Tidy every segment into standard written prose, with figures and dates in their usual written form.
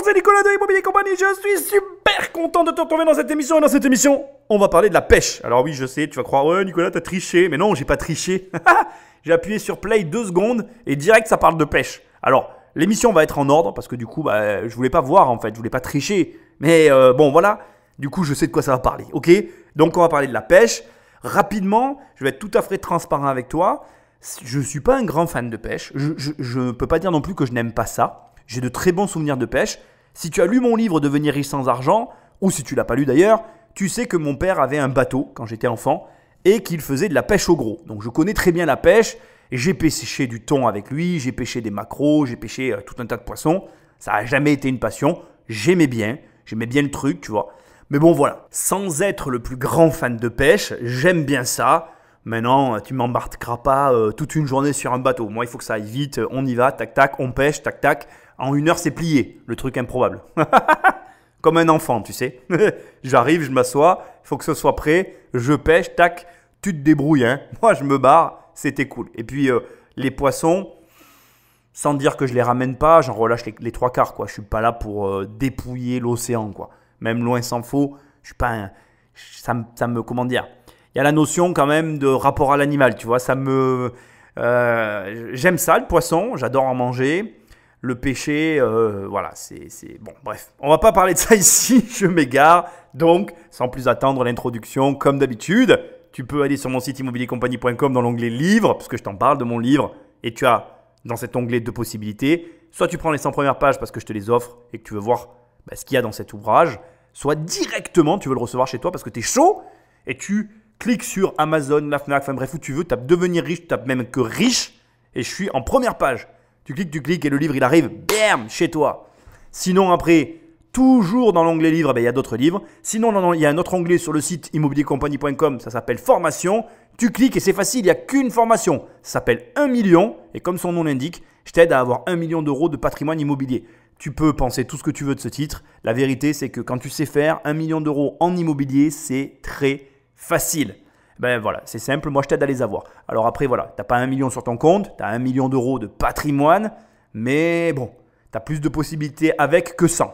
c'est Nicolas de Immobilier Compagnie. Je suis super content de te retrouver dans cette émission. Et dans cette émission, on va parler de la pêche. Alors oui, je sais, tu vas croire, ouais Nicolas, t'as triché. Mais non, j'ai pas triché. J'ai appuyé sur play 2 secondes et direct, ça parle de pêche. Alors, l'émission va être en ordre parce que du coup, je voulais pas voir en fait, je voulais pas tricher. Mais bon, voilà. Du coup, je sais de quoi ça va parler. Ok? Donc, on va parler de la pêche. Rapidement, je vais être tout à fait transparent avec toi. Je ne suis pas un grand fan de pêche. Je ne peux pas dire non plus que je n'aime pas ça. J'ai de très bons souvenirs de pêche. Si tu as lu mon livre Devenir riche sans argent, ou si tu ne l'as pas lu d'ailleurs, tu sais que mon père avait un bateau quand j'étais enfant et qu'il faisait de la pêche au gros. Donc je connais très bien la pêche. J'ai pêché du thon avec lui, j'ai pêché des maquereaux, j'ai pêché tout un tas de poissons. Ça n'a jamais été une passion. J'aimais bien le truc, tu vois. Mais bon voilà, sans être le plus grand fan de pêche, j'aime bien ça. Maintenant, tu m'embarqueras pas toute une journée sur un bateau. Moi, il faut que ça aille vite, on y va, tac tac, on pêche, tac tac. En 1 heure, c'est plié, le truc improbable. Comme un enfant, tu sais. J'arrive, je m'assois, il faut que ce soit prêt, je pêche, tac, tu te débrouilles. Hein. Moi, je me barre, c'était cool. Et puis, les poissons, sans dire que je les ramène pas, j'en relâche les 3 quarts. Quoi. Je suis pas là pour dépouiller l'océan, quoi. Même loin s'en faut, je suis pas un… Ça me… Comment dire ? Il y a la notion quand même de rapport à l'animal, tu vois. Ça me… j'aime ça, le poisson, j'adore en manger. Le pêcher, voilà, c'est… Bon, bref. On va pas parler de ça ici, je m'égare. Donc, sans plus attendre l'introduction, comme d'habitude, tu peux aller sur mon site immobiliercompagnie.com dans l'onglet livres, parce que je t'en parle de mon livre. Et tu as dans cet onglet 2 possibilités. Soit tu prends les 100 premières pages parce que je te les offre et que tu veux voir ce qu'il y a dans cet ouvrage. Soit directement, tu veux le recevoir chez toi parce que tu es chaud et tu cliques sur Amazon, la Fnac, enfin bref, où tu veux, tu tapes devenir riche, tu tapes même que riche et je suis en première page. Tu cliques et le livre il arrive, bam, chez toi. Sinon après, toujours dans l'onglet livre, il y a d'autres livres. Sinon, il y a un autre onglet sur le site immobiliercompagnie.com, ça s'appelle formation. Tu cliques et c'est facile, il n'y a qu'une formation. Ça s'appelle 1 million et comme son nom l'indique, je t'aide à avoir 1 million d'euros de patrimoine immobilier. Tu peux penser tout ce que tu veux de ce titre. La vérité, c'est que quand tu sais faire 1 million d'euros en immobilier, c'est très facile. Ben voilà, c'est simple. Moi, je t'aide à les avoir. Alors après, voilà, tu n'as pas 1 million sur ton compte. Tu as 1 million d'euros de patrimoine. Mais bon, tu as plus de possibilités avec que sans.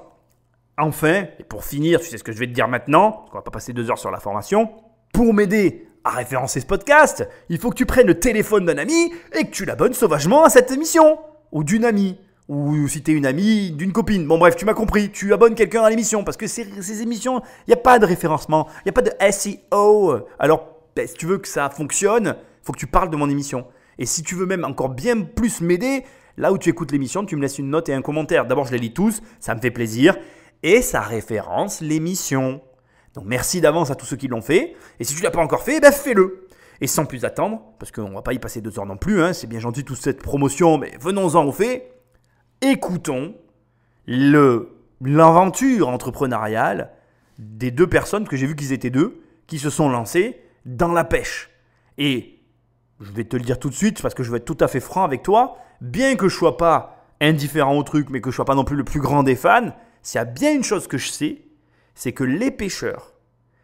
Enfin, et pour finir, tu sais ce que je vais te dire maintenant, parce qu'on va pas passer 2 heures sur la formation. Pour m'aider à référencer ce podcast, il faut que tu prennes le téléphone d'un ami et que tu l'abonnes sauvagement à cette émission. Ou d'une amie. Ou si tu es une amie d'une copine. Bon bref, tu m'as compris. Tu abonnes quelqu'un à l'émission. Parce que ces émissions, il n'y a pas de référencement. Il n'y a pas de SEO. Alors, si tu veux que ça fonctionne, il faut que tu parles de mon émission. Et si tu veux même encore bien plus m'aider, là où tu écoutes l'émission, tu me laisses une note et un commentaire. D'abord, je les lis tous. Ça me fait plaisir. Et ça référence l'émission. Donc, merci d'avance à tous ceux qui l'ont fait. Et si tu ne l'as pas encore fait, fais-le. Et sans plus attendre, parce qu'on ne va pas y passer 2 heures non plus. Hein, c'est bien gentil toute cette promotion, mais venons-en au fait. Écoutons l'aventure entrepreneuriale des 2 personnes, que j'ai vu qu'ils étaient 2, qui se sont lancées dans la pêche. Et je vais te le dire tout de suite parce que je vais être tout à fait franc avec toi, bien que je ne sois pas indifférent au truc, mais que je ne sois pas non plus le plus grand des fans, s'il y a bien une chose que je sais, c'est que les pêcheurs,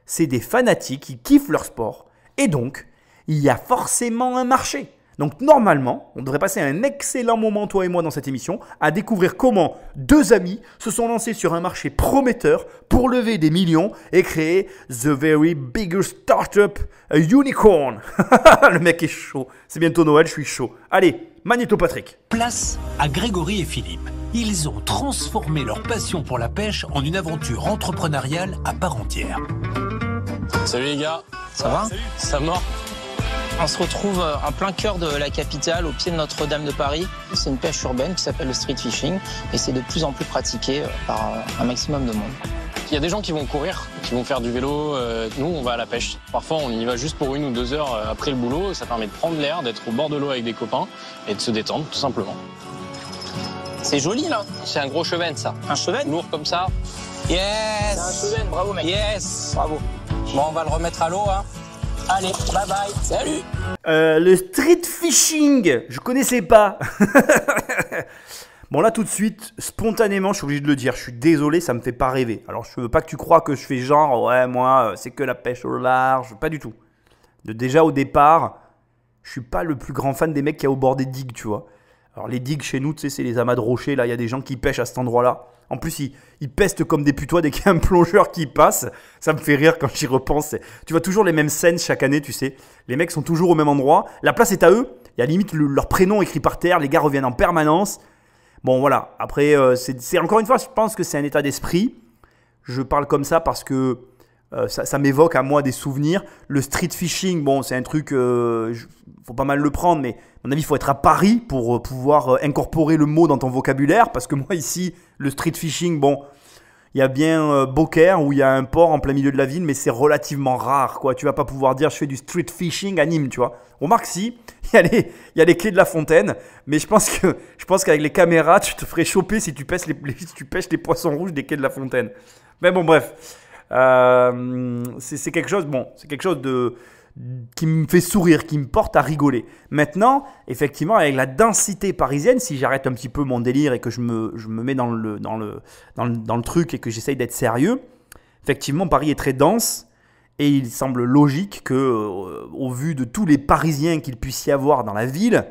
c'est des fanatiques qui kiffent leur sport. Et donc, il y a forcément un marché. Donc normalement, on devrait passer un excellent moment, toi et moi, dans cette émission, à découvrir comment 2 amis se sont lancés sur un marché prometteur pour lever des millions et créer the very biggest startup, a unicorn. Le mec est chaud. C'est bientôt Noël, je suis chaud. Allez, Magnéto Patrick. Place à Grégory et Philippe. Ils ont transformé leur passion pour la pêche en une aventure entrepreneuriale à part entière. Salut les gars. Ça va ? Salut. Ça mord. On se retrouve en plein cœur de la capitale, au pied de Notre-Dame de Paris. C'est une pêche urbaine qui s'appelle le street fishing et c'est de plus en plus pratiqué par un maximum de monde. Il y a des gens qui vont courir, qui vont faire du vélo. Nous, on va à la pêche. Parfois, on y va juste pour 1 ou 2 heures après le boulot. Ça permet de prendre l'air, d'être au bord de l'eau avec des copains et de se détendre, tout simplement. C'est joli, là. C'est un gros chevenne, ça. Un chevenne ? Lourd comme ça. Yes ! C'est un chevenne, bravo, mec. Yes ! Bravo. Bon, on va le remettre à l'eau, hein. Allez, bye bye. Salut. Le street fishing, je connaissais pas. Bon là tout de suite, spontanément, je suis obligé de le dire, je suis désolé, ça me fait pas rêver. Alors je veux pas que tu crois que je fais genre, ouais moi c'est que la pêche au large, pas du tout. Déjà au départ, je suis pas le plus grand fan des mecs qui a au bord des digues, tu vois. Alors les digues chez nous, tu sais, c'est les amas de rochers. Là, il y a des gens qui pêchent à cet endroit-là. En plus, ils pestent comme des putois dès qu'il y a un plongeur qui passe. Ça me fait rire quand j'y repense. Tu vois toujours les mêmes scènes chaque année, tu sais. Les mecs sont toujours au même endroit. La place est à eux. Il y a limite leur prénom écrit par terre. Les gars reviennent en permanence. Bon, voilà. Après, c'est encore une fois, je pense que c'est un état d'esprit. Je parle comme ça parce que ça m'évoque à moi des souvenirs. Le street fishing, bon, c'est un truc, faut pas mal le prendre, mais à mon avis, il faut être à Paris pour pouvoir incorporer le mot dans ton vocabulaire. Parce que moi, ici, le street fishing, bon, il y a bien Beaucaire où il y a un port en plein milieu de la ville, mais c'est relativement rare, quoi. Tu vas pas pouvoir dire je fais du street fishing à Nîmes, tu vois. Remarque, si, il y a les quais de la Fontaine, mais je pense qu'avec les caméras, tu te ferais choper si tu pêches les poissons rouges des quais de la Fontaine. Mais bon, bref. C'est quelque chose qui me fait sourire, qui me porte à rigoler. Maintenant, effectivement, avec la densité parisienne, si j'arrête un petit peu mon délire et que je me mets dans le truc et que j'essaye d'être sérieux, effectivement, Paris est très dense et il semble logique que, au vu de tous les Parisiens qu'il puisse y avoir dans la ville,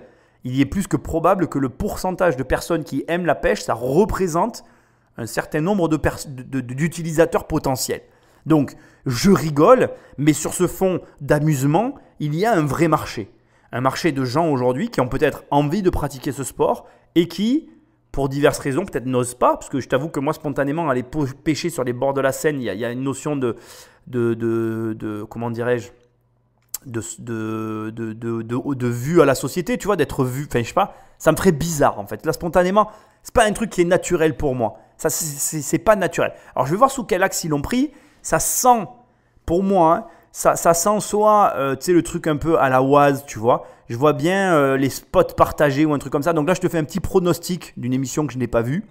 il y est plus que probable que le pourcentage de personnes qui aiment la pêche, ça représente un certain nombre d'utilisateurs potentiels. Donc, je rigole, mais sur ce fond d'amusement, il y a un vrai marché. Un marché de gens aujourd'hui qui ont peut-être envie de pratiquer ce sport et qui, pour diverses raisons, peut-être n'osent pas. Parce que je t'avoue que moi, spontanément, aller pêcher sur les bords de la Seine, il y a une notion de comment dirais-je, de vue à la société, tu vois, d'être vu. Enfin, je sais pas, ça me ferait bizarre en fait. Là, spontanément, c'est pas un truc qui est naturel pour moi. Ça, c'est pas naturel. Alors, je vais voir sous quel axe ils l'ont pris. Ça sent, pour moi, hein, ça sent soit, tu sais, le truc un peu à la Oise, tu vois. Je vois bien les spots partagés ou un truc comme ça. Donc là, je te fais un petit pronostic d'une émission que je n'ai pas vue.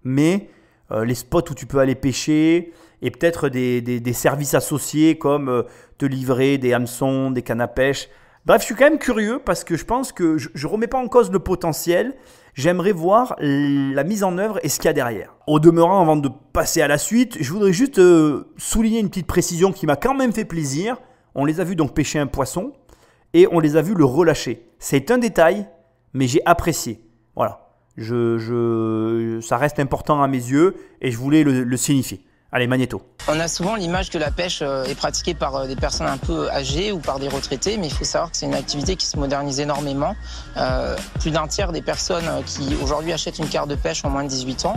Mais les spots où tu peux aller pêcher et peut-être des services associés comme te livrer des hameçons, des cannes à pêche. Bref, je suis quand même curieux parce que je pense que je ne remets pas en cause le potentiel. J'aimerais voir la mise en œuvre et ce qu'il y a derrière. Au demeurant, avant de passer à la suite, je voudrais juste souligner une petite précision qui m'a quand même fait plaisir. On les a vus donc pêcher un poisson et on les a vus le relâcher. C'est un détail, mais j'ai apprécié. Voilà, ça reste important à mes yeux et je voulais le signifier. Allez, Magnéto. On a souvent l'image que la pêche est pratiquée par des personnes un peu âgées ou par des retraités, mais il faut savoir que c'est une activité qui se modernise énormément. Plus d'un tiers des personnes qui aujourd'hui achètent une carte de pêche ont moins de 18 ans.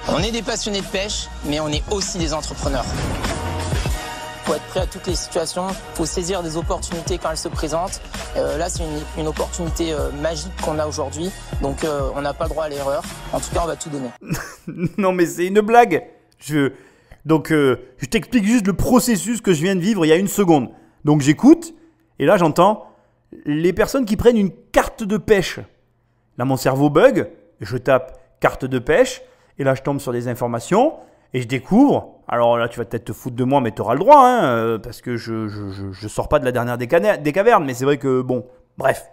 On est des passionnés de pêche, mais on est aussi des entrepreneurs. Il faut être prêt à toutes les situations, il faut saisir des opportunités quand elles se présentent. Là, c'est une opportunité magique qu'on a aujourd'hui, donc on n'a pas le droit à l'erreur. En tout cas, on va tout donner. Non, mais c'est une blague. Donc, je t'explique juste le processus que je viens de vivre il y a une seconde. Donc, j'écoute et là, j'entends les personnes qui prennent une carte de pêche. Là, mon cerveau bug. Je tape carte de pêche et là, je tombe sur des informations et je découvre. Alors là, tu vas peut-être te foutre de moi, mais tu auras le droit, hein, parce que je sors pas de la dernière des cavernes. Mais c'est vrai que, bon, bref,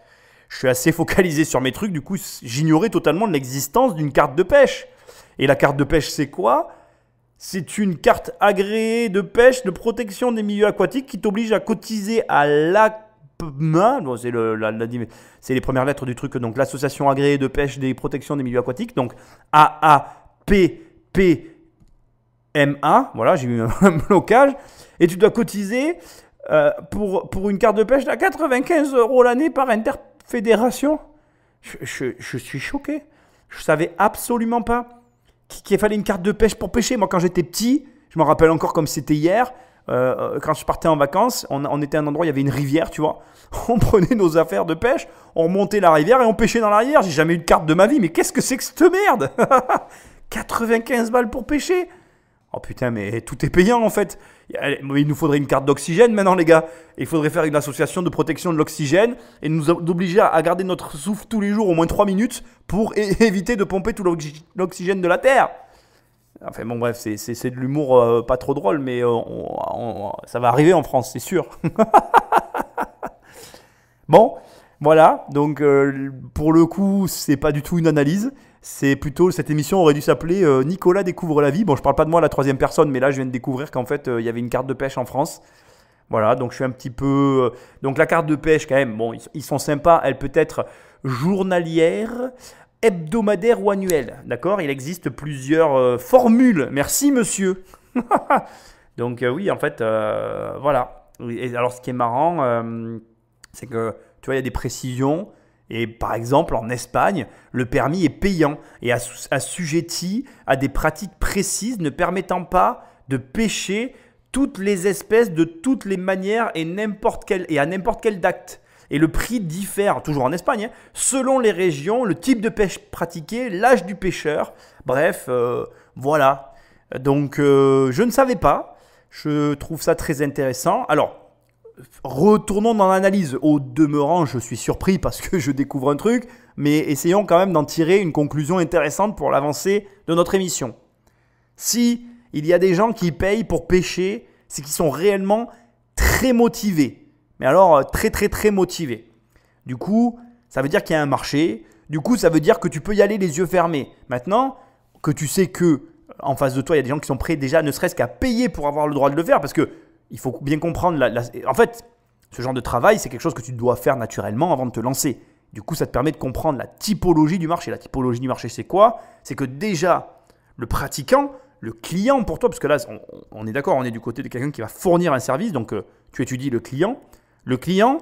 je suis assez focalisé sur mes trucs. Du coup, j'ignorais totalement l'existence d'une carte de pêche. Et la carte de pêche, c'est quoi ? C'est une carte agréée de pêche de protection des milieux aquatiques qui t'oblige à cotiser à l'APMA. Bon, c'est les premières lettres du truc. Donc, l'association agréée de pêche des protections des milieux aquatiques. Donc, AAPPMA. Voilà, j'ai eu un blocage. Et tu dois cotiser pour une carte de pêche à 95 € l'année par interfédération. Je suis choqué. Je savais absolument pas qu'il fallait une carte de pêche pour pêcher. Moi, quand j'étais petit, je me rappelle encore comme c'était hier, quand je partais en vacances, on était à un endroit, il y avait une rivière, tu vois. On prenait nos affaires de pêche, on remontait la rivière et on pêchait dans la rivière. J'ai jamais eu de carte de ma vie, mais qu'est-ce que c'est que cette merde? 95 balles pour pêcher? Oh putain, mais tout est payant en fait. Il nous faudrait une carte d'oxygène maintenant, les gars. Il faudrait faire une association de protection de l'oxygène et nous obliger à garder notre souffle tous les jours au moins 3 minutes pour éviter de pomper tout l'oxygène de la Terre. Enfin bon, bref, c'est de l'humour pas trop drôle, mais ça va arriver en France, c'est sûr. Bon, voilà. Donc, pour le coup, c'est pas du tout une analyse. C'est plutôt, cette émission aurait dû s'appeler Nicolas découvre la vie. Bon, je parle pas de moi à la troisième personne, mais là, je viens de découvrir qu'en fait, il y avait une carte de pêche en France. Voilà, donc je suis un petit peu... donc la carte de pêche, quand même, bon, ils sont sympas. Elle peut être journalière, hebdomadaire ou annuelle. D'accord? Il existe plusieurs formules. Merci, monsieur. Donc, oui, en fait, voilà. Et alors, ce qui est marrant, c'est que, tu vois, il y a des précisions. Et par exemple, en Espagne, le permis est payant et assujetti à des pratiques précises ne permettant pas de pêcher toutes les espèces de toutes les manières et à n'importe quel date. Et le prix diffère, toujours en Espagne, selon les régions, le type de pêche pratiqué, l'âge du pêcheur. Bref, voilà. Donc, je ne savais pas. Je trouve ça très intéressant. Alors, retournons dans l'analyse. Au demeurant, je suis surpris parce que je découvre un truc, mais essayons quand même d'en tirer une conclusion intéressante pour l'avancée de notre émission. Si il y a des gens qui payent pour pêcher, c'est qu'ils sont réellement très motivés. Mais alors, très motivés. Du coup, ça veut dire qu'il y a un marché. Du coup, ça veut dire que tu peux y aller les yeux fermés. Maintenant, que tu sais que en face de toi, il y a des gens qui sont prêts déjà, ne serait-ce qu'à payer pour avoir le droit de le faire, parce que il faut bien comprendre, en fait, ce genre de travail, c'est quelque chose que tu dois faire naturellement avant de te lancer. Du coup, ça te permet de comprendre la typologie du marché. La typologie du marché, c'est quoi? C'est que déjà, le pratiquant, le client pour toi, parce que là, on est d'accord, on est du côté de quelqu'un qui va fournir un service, donc tu étudies le client. Le client,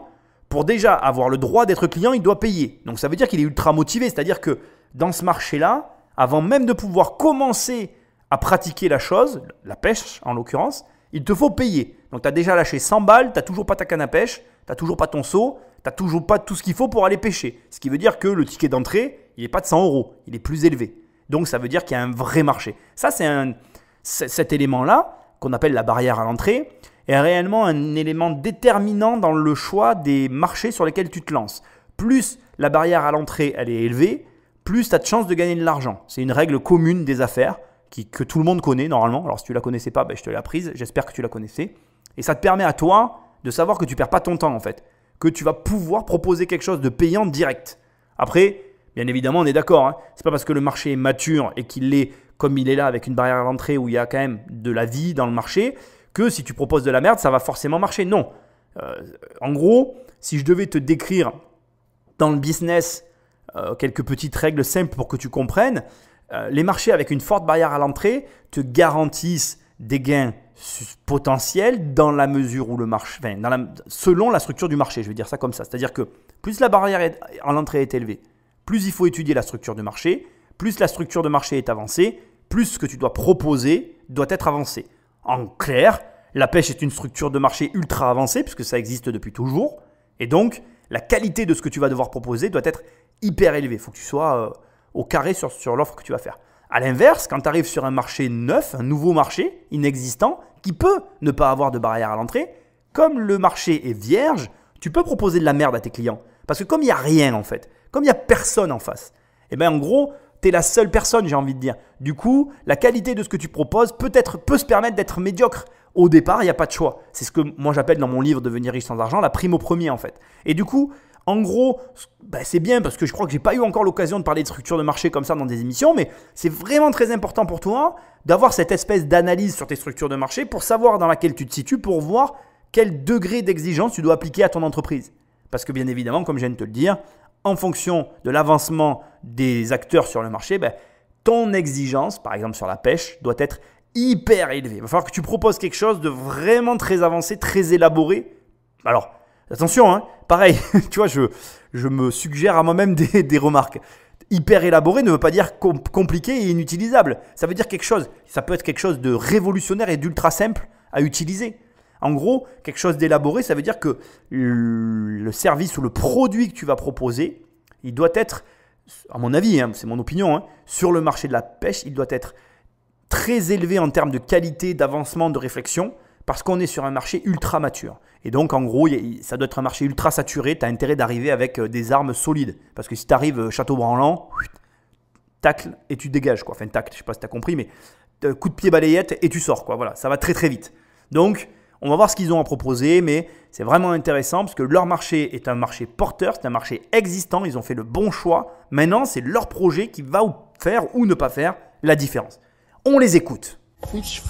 pour déjà avoir le droit d'être client, il doit payer. Donc, ça veut dire qu'il est ultra motivé, c'est-à-dire que dans ce marché-là, avant même de pouvoir commencer à pratiquer la chose, la pêche en l'occurrence, il te faut payer. Donc, tu as déjà lâché 100 balles, tu n'as toujours pas ta canne à pêche, tu n'as toujours pas ton seau, tu n'as toujours pas tout ce qu'il faut pour aller pêcher. Ce qui veut dire que le ticket d'entrée, il n'est pas de 100 €, il est plus élevé. Donc, ça veut dire qu'il y a un vrai marché. Ça, cet élément-là, qu'on appelle la barrière à l'entrée, est réellement un élément déterminant dans le choix des marchés sur lesquels tu te lances. Plus la barrière à l'entrée, elle est élevée, plus tu as de chances de gagner de l'argent. C'est une règle commune des affaires que tout le monde connaît normalement. Alors si tu ne la connaissais pas, je te l'ai apprise. J'espère que tu la connaissais. Et ça te permet à toi de savoir que tu ne perds pas ton temps en fait. Que tu vas pouvoir proposer quelque chose de payant direct. Après, bien évidemment, on est d'accord. Hein. Ce n'est pas parce que le marché est mature et qu'il est comme il est là avec une barrière à l'entrée où il y a quand même de la vie dans le marché que si tu proposes de la merde, ça va forcément marcher. Non. En gros, si je devais te décrire dans le business quelques petites règles simples pour que tu comprennes, les marchés avec une forte barrière à l'entrée te garantissent des gains potentiels dans la mesure où le marché, selon la structure du marché, je vais dire ça comme ça. C'est-à-dire que plus la barrière à l'entrée est élevée, plus il faut étudier la structure de marché, plus la structure de marché est avancée, plus ce que tu dois proposer doit être avancé. En clair, la pêche est une structure de marché ultra avancée puisque ça existe depuis toujours. Et donc, la qualité de ce que tu vas devoir proposer doit être hyper élevée. Il faut que tu sois au carré sur l'offre que tu vas faire. A l'inverse, quand tu arrives sur un marché neuf, un nouveau marché inexistant, qui peut ne pas avoir de barrière à l'entrée, comme le marché est vierge, tu peux proposer de la merde à tes clients. Parce que comme il n'y a rien en fait, comme il n'y a personne en face, et bien en gros, tu es la seule personne, j'ai envie de dire. Du coup, la qualité de ce que tu proposes peut se permettre d'être médiocre. Au départ, il n'y a pas de choix. C'est ce que moi j'appelle dans mon livre Devenir riche sans argent, la prime au premier en fait. Et du coup, en gros, c'est bien parce que je crois que je n'ai pas eu encore l'occasion de parler de structure de marché comme ça dans des émissions, mais c'est vraiment très important pour toi d'avoir cette espèce d'analyse sur tes structures de marché pour savoir dans laquelle tu te situes, pour voir quel degré d'exigence tu dois appliquer à ton entreprise. Parce que bien évidemment, comme je viens de te le dire, en fonction de l'avancement des acteurs sur le marché, ton exigence, par exemple sur la pêche, doit être hyper élevée. Il va falloir que tu proposes quelque chose de vraiment très avancé, très élaboré. Alors, attention, hein, pareil, tu vois, je me suggère à moi-même des remarques. Hyper élaboré ne veut pas dire compliqué et inutilisable. Ça veut dire ça peut être quelque chose de révolutionnaire et d'ultra simple à utiliser. En gros, quelque chose d'élaboré, ça veut dire que le service ou le produit que tu vas proposer, il doit être, à mon avis, hein, c'est mon opinion, hein, sur le marché de la pêche, il doit être très élevé en termes de qualité, d'avancement, de réflexion, parce qu'on est sur un marché ultra mature. Et donc, en gros, ça doit être un marché ultra saturé. Tu as intérêt d'arriver avec des armes solides. Parce que si tu arrives château branlant, tacle et tu dégages. Enfin, tacle, je ne sais pas si tu as compris, mais coup de pied balayette et tu sors. Voilà, ça va très très vite. Donc, on va voir ce qu'ils ont à proposer, mais c'est vraiment intéressant parce que leur marché est un marché porteur, c'est un marché existant. Ils ont fait le bon choix. Maintenant, c'est leur projet qui va faire ou ne pas faire la différence. On les écoute.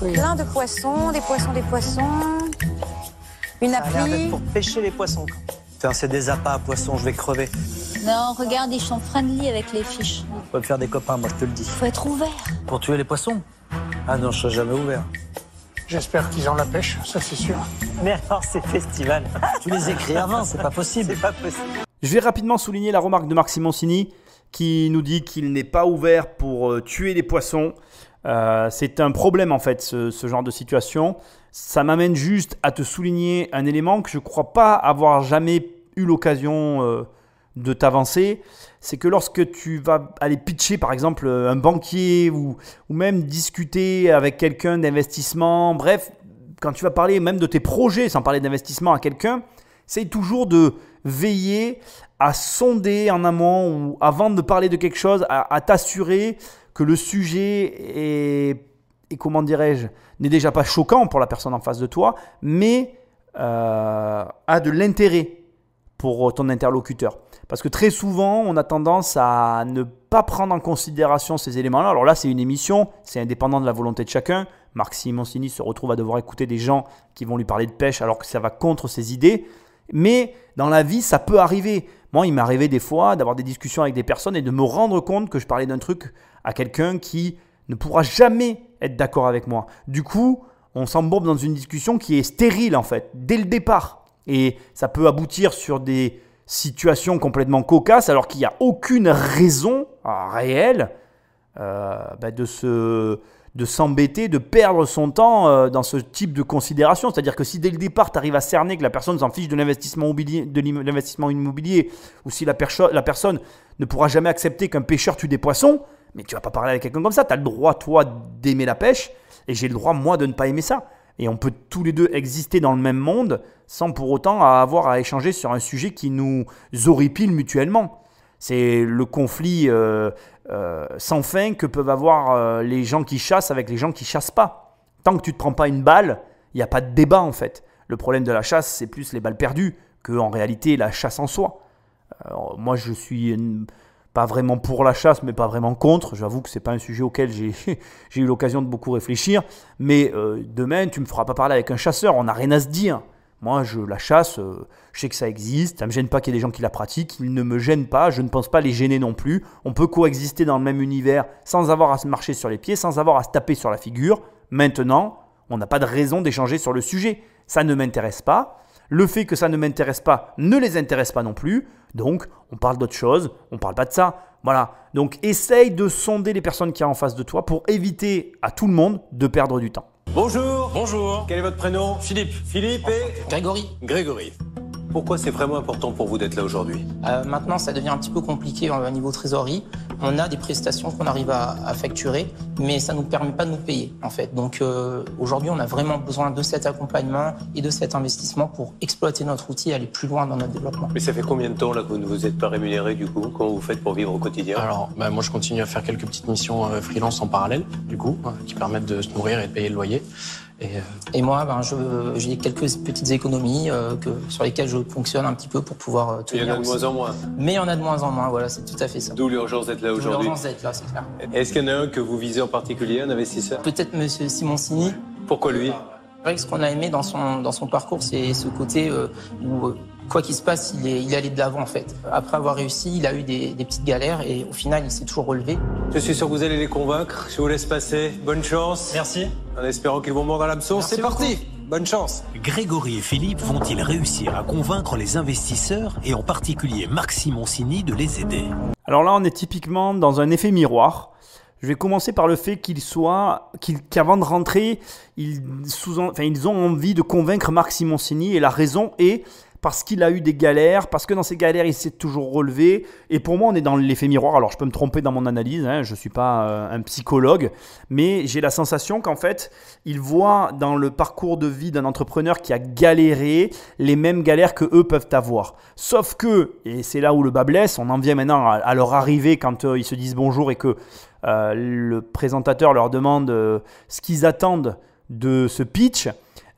Plein de poissons, des poissons. Une Ça a l'air d'être appli. pour pêcher les poissons. Putain, c'est des appâts à poissons, je vais crever. Non, regarde, ils sont friendly avec les fiches. Faut me faire des copains, moi je te le dis. Faut être ouvert. Pour tuer les poissons? Ah non, je serai jamais ouvert. J'espère qu'ils ont la pêche, ça c'est sûr. Mais alors, c'est festival. Tu les écris avant, c'est pas possible. C'est pas possible. Je vais rapidement souligner la remarque de Marc Simoncini qui nous dit qu'il n'est pas ouvert pour tuer les poissons. C'est un problème en fait, ce genre de situation. Ça m'amène juste à te souligner un élément que je ne crois pas avoir jamais eu l'occasion de t'avancer. C'est que lorsque tu vas aller pitcher par exemple un banquier ou même discuter avec quelqu'un d'investissement, bref, quand tu vas parler même de tes projets sans parler d'investissement à quelqu'un, c'est toujours de veiller à sonder en amont ou avant de parler de quelque chose, à t'assurer que le sujet est comment dirais-je, n'est déjà pas choquant pour la personne en face de toi, mais a de l'intérêt pour ton interlocuteur. Parce que très souvent, on a tendance à ne pas prendre en considération ces éléments-là. Alors là, c'est une émission, c'est indépendant de la volonté de chacun. Marc Simoncini se retrouve à devoir écouter des gens qui vont lui parler de pêche alors que ça va contre ses idées. Mais dans la vie, ça peut arriver. Moi, il m'est arrivé des fois d'avoir des discussions avec des personnes et de me rendre compte que je parlais d'un truc à quelqu'un qui ne pourra jamais être d'accord avec moi. Du coup, on s'embourbe dans une discussion qui est stérile en fait, dès le départ. Et ça peut aboutir sur des situations complètement cocasses alors qu'il n'y a aucune raison réelle de s'embêter, de perdre son temps dans ce type de considération. C'est-à-dire que si dès le départ, tu arrives à cerner que la personne s'en fiche de l'investissement immobilier ou si la personne ne pourra jamais accepter qu'un pêcheur tue des poissons, mais tu ne vas pas parler avec quelqu'un comme ça. Tu as le droit, toi, d'aimer la pêche et j'ai le droit, moi, de ne pas aimer ça. Et on peut tous les deux exister dans le même monde sans pour autant avoir à échanger sur un sujet qui nous horripile mutuellement. C'est le conflit sans fin que peuvent avoir les gens qui chassent avec les gens qui ne chassent pas. Tant que tu ne te prends pas une balle, il n'y a pas de débat en fait. Le problème de la chasse, c'est plus les balles perdues qu'en réalité la chasse en soi. Moi, je suis pas vraiment pour la chasse, mais pas vraiment contre. J'avoue que ce n'est pas un sujet auquel j'ai eu l'occasion de beaucoup réfléchir. Mais demain, tu ne me feras pas parler avec un chasseur, on n'a rien à se dire. Moi, la chasse, je sais que ça existe, ça ne me gêne pas qu'il y ait des gens qui la pratiquent, ils ne me gênent pas, je ne pense pas les gêner non plus. On peut coexister dans le même univers sans avoir à se marcher sur les pieds, sans avoir à se taper sur la figure. Maintenant, on n'a pas de raison d'échanger sur le sujet. Ça ne m'intéresse pas. Le fait que ça ne m'intéresse pas ne les intéresse pas non plus. Donc, on parle d'autre chose, on ne parle pas de ça. Voilà. Donc, essaye de sonder les personnes qui sont en face de toi pour éviter à tout le monde de perdre du temps. Bonjour. Bonjour. Quel est votre prénom? Philippe. Philippe et Grégory. Grégory. Pourquoi c'est vraiment important pour vous d'être là aujourd'hui? Maintenant, ça devient un petit peu compliqué au niveau trésorerie. On a des prestations qu'on arrive à facturer, mais ça ne nous permet pas de nous payer, en fait. Donc, aujourd'hui, on a vraiment besoin de cet accompagnement et de cet investissement pour exploiter notre outil et aller plus loin dans notre développement. Mais ça fait combien de temps là que vous ne vous êtes pas rémunéré du coup? Comment vous faites pour vivre au quotidien? Alors, moi, je continue à faire quelques petites missions freelance en parallèle, du coup, qui permettent de se nourrir et de payer le loyer. Et moi, j'ai quelques petites économies sur lesquelles je fonctionne un petit peu pour pouvoir tenir. Il y en a de moins en moins. Mais il y en a de moins en moins, voilà, c'est tout à fait ça. D'où l'urgence d'être là aujourd'hui. L'urgence d'être là, c'est clair. Est-ce qu'il y en a un que vous visez en particulier, un investisseur? Peut-être Monsieur Simoncini. Pourquoi lui? C'est vrai que ce qu'on a aimé dans son parcours, c'est ce côté où, quoi qu'il se passe, il est allé de l'avant en fait. Après avoir réussi, il a eu des petites galères et au final, il s'est toujours relevé. Je suis sûr que vous allez les convaincre. Je vous laisse passer. Bonne chance. Merci. En espérant qu'ils vont mordre à l'hameçon. Merci C'est parti. Bonne chance. Grégory et Philippe vont-ils réussir à convaincre les investisseurs et en particulier Marc Simoncini de les aider? Alors là, on est typiquement dans un effet miroir. Je vais commencer par le fait qu'avant de rentrer, ils ont envie de convaincre Marc Simoncini et la raison est parce qu'il a eu des galères, parce que dans ces galères, il s'est toujours relevé. Et pour moi, on est dans l'effet miroir. Alors, je peux me tromper dans mon analyse, je ne suis pas un psychologue, mais j'ai la sensation qu'en fait, il voit dans le parcours de vie d'un entrepreneur qui a galéré les mêmes galères que eux peuvent avoir. Sauf que, et c'est là où le bas blesse, on en vient maintenant à leur arrivée quand ils se disent bonjour et que le présentateur leur demande ce qu'ils attendent de ce pitch.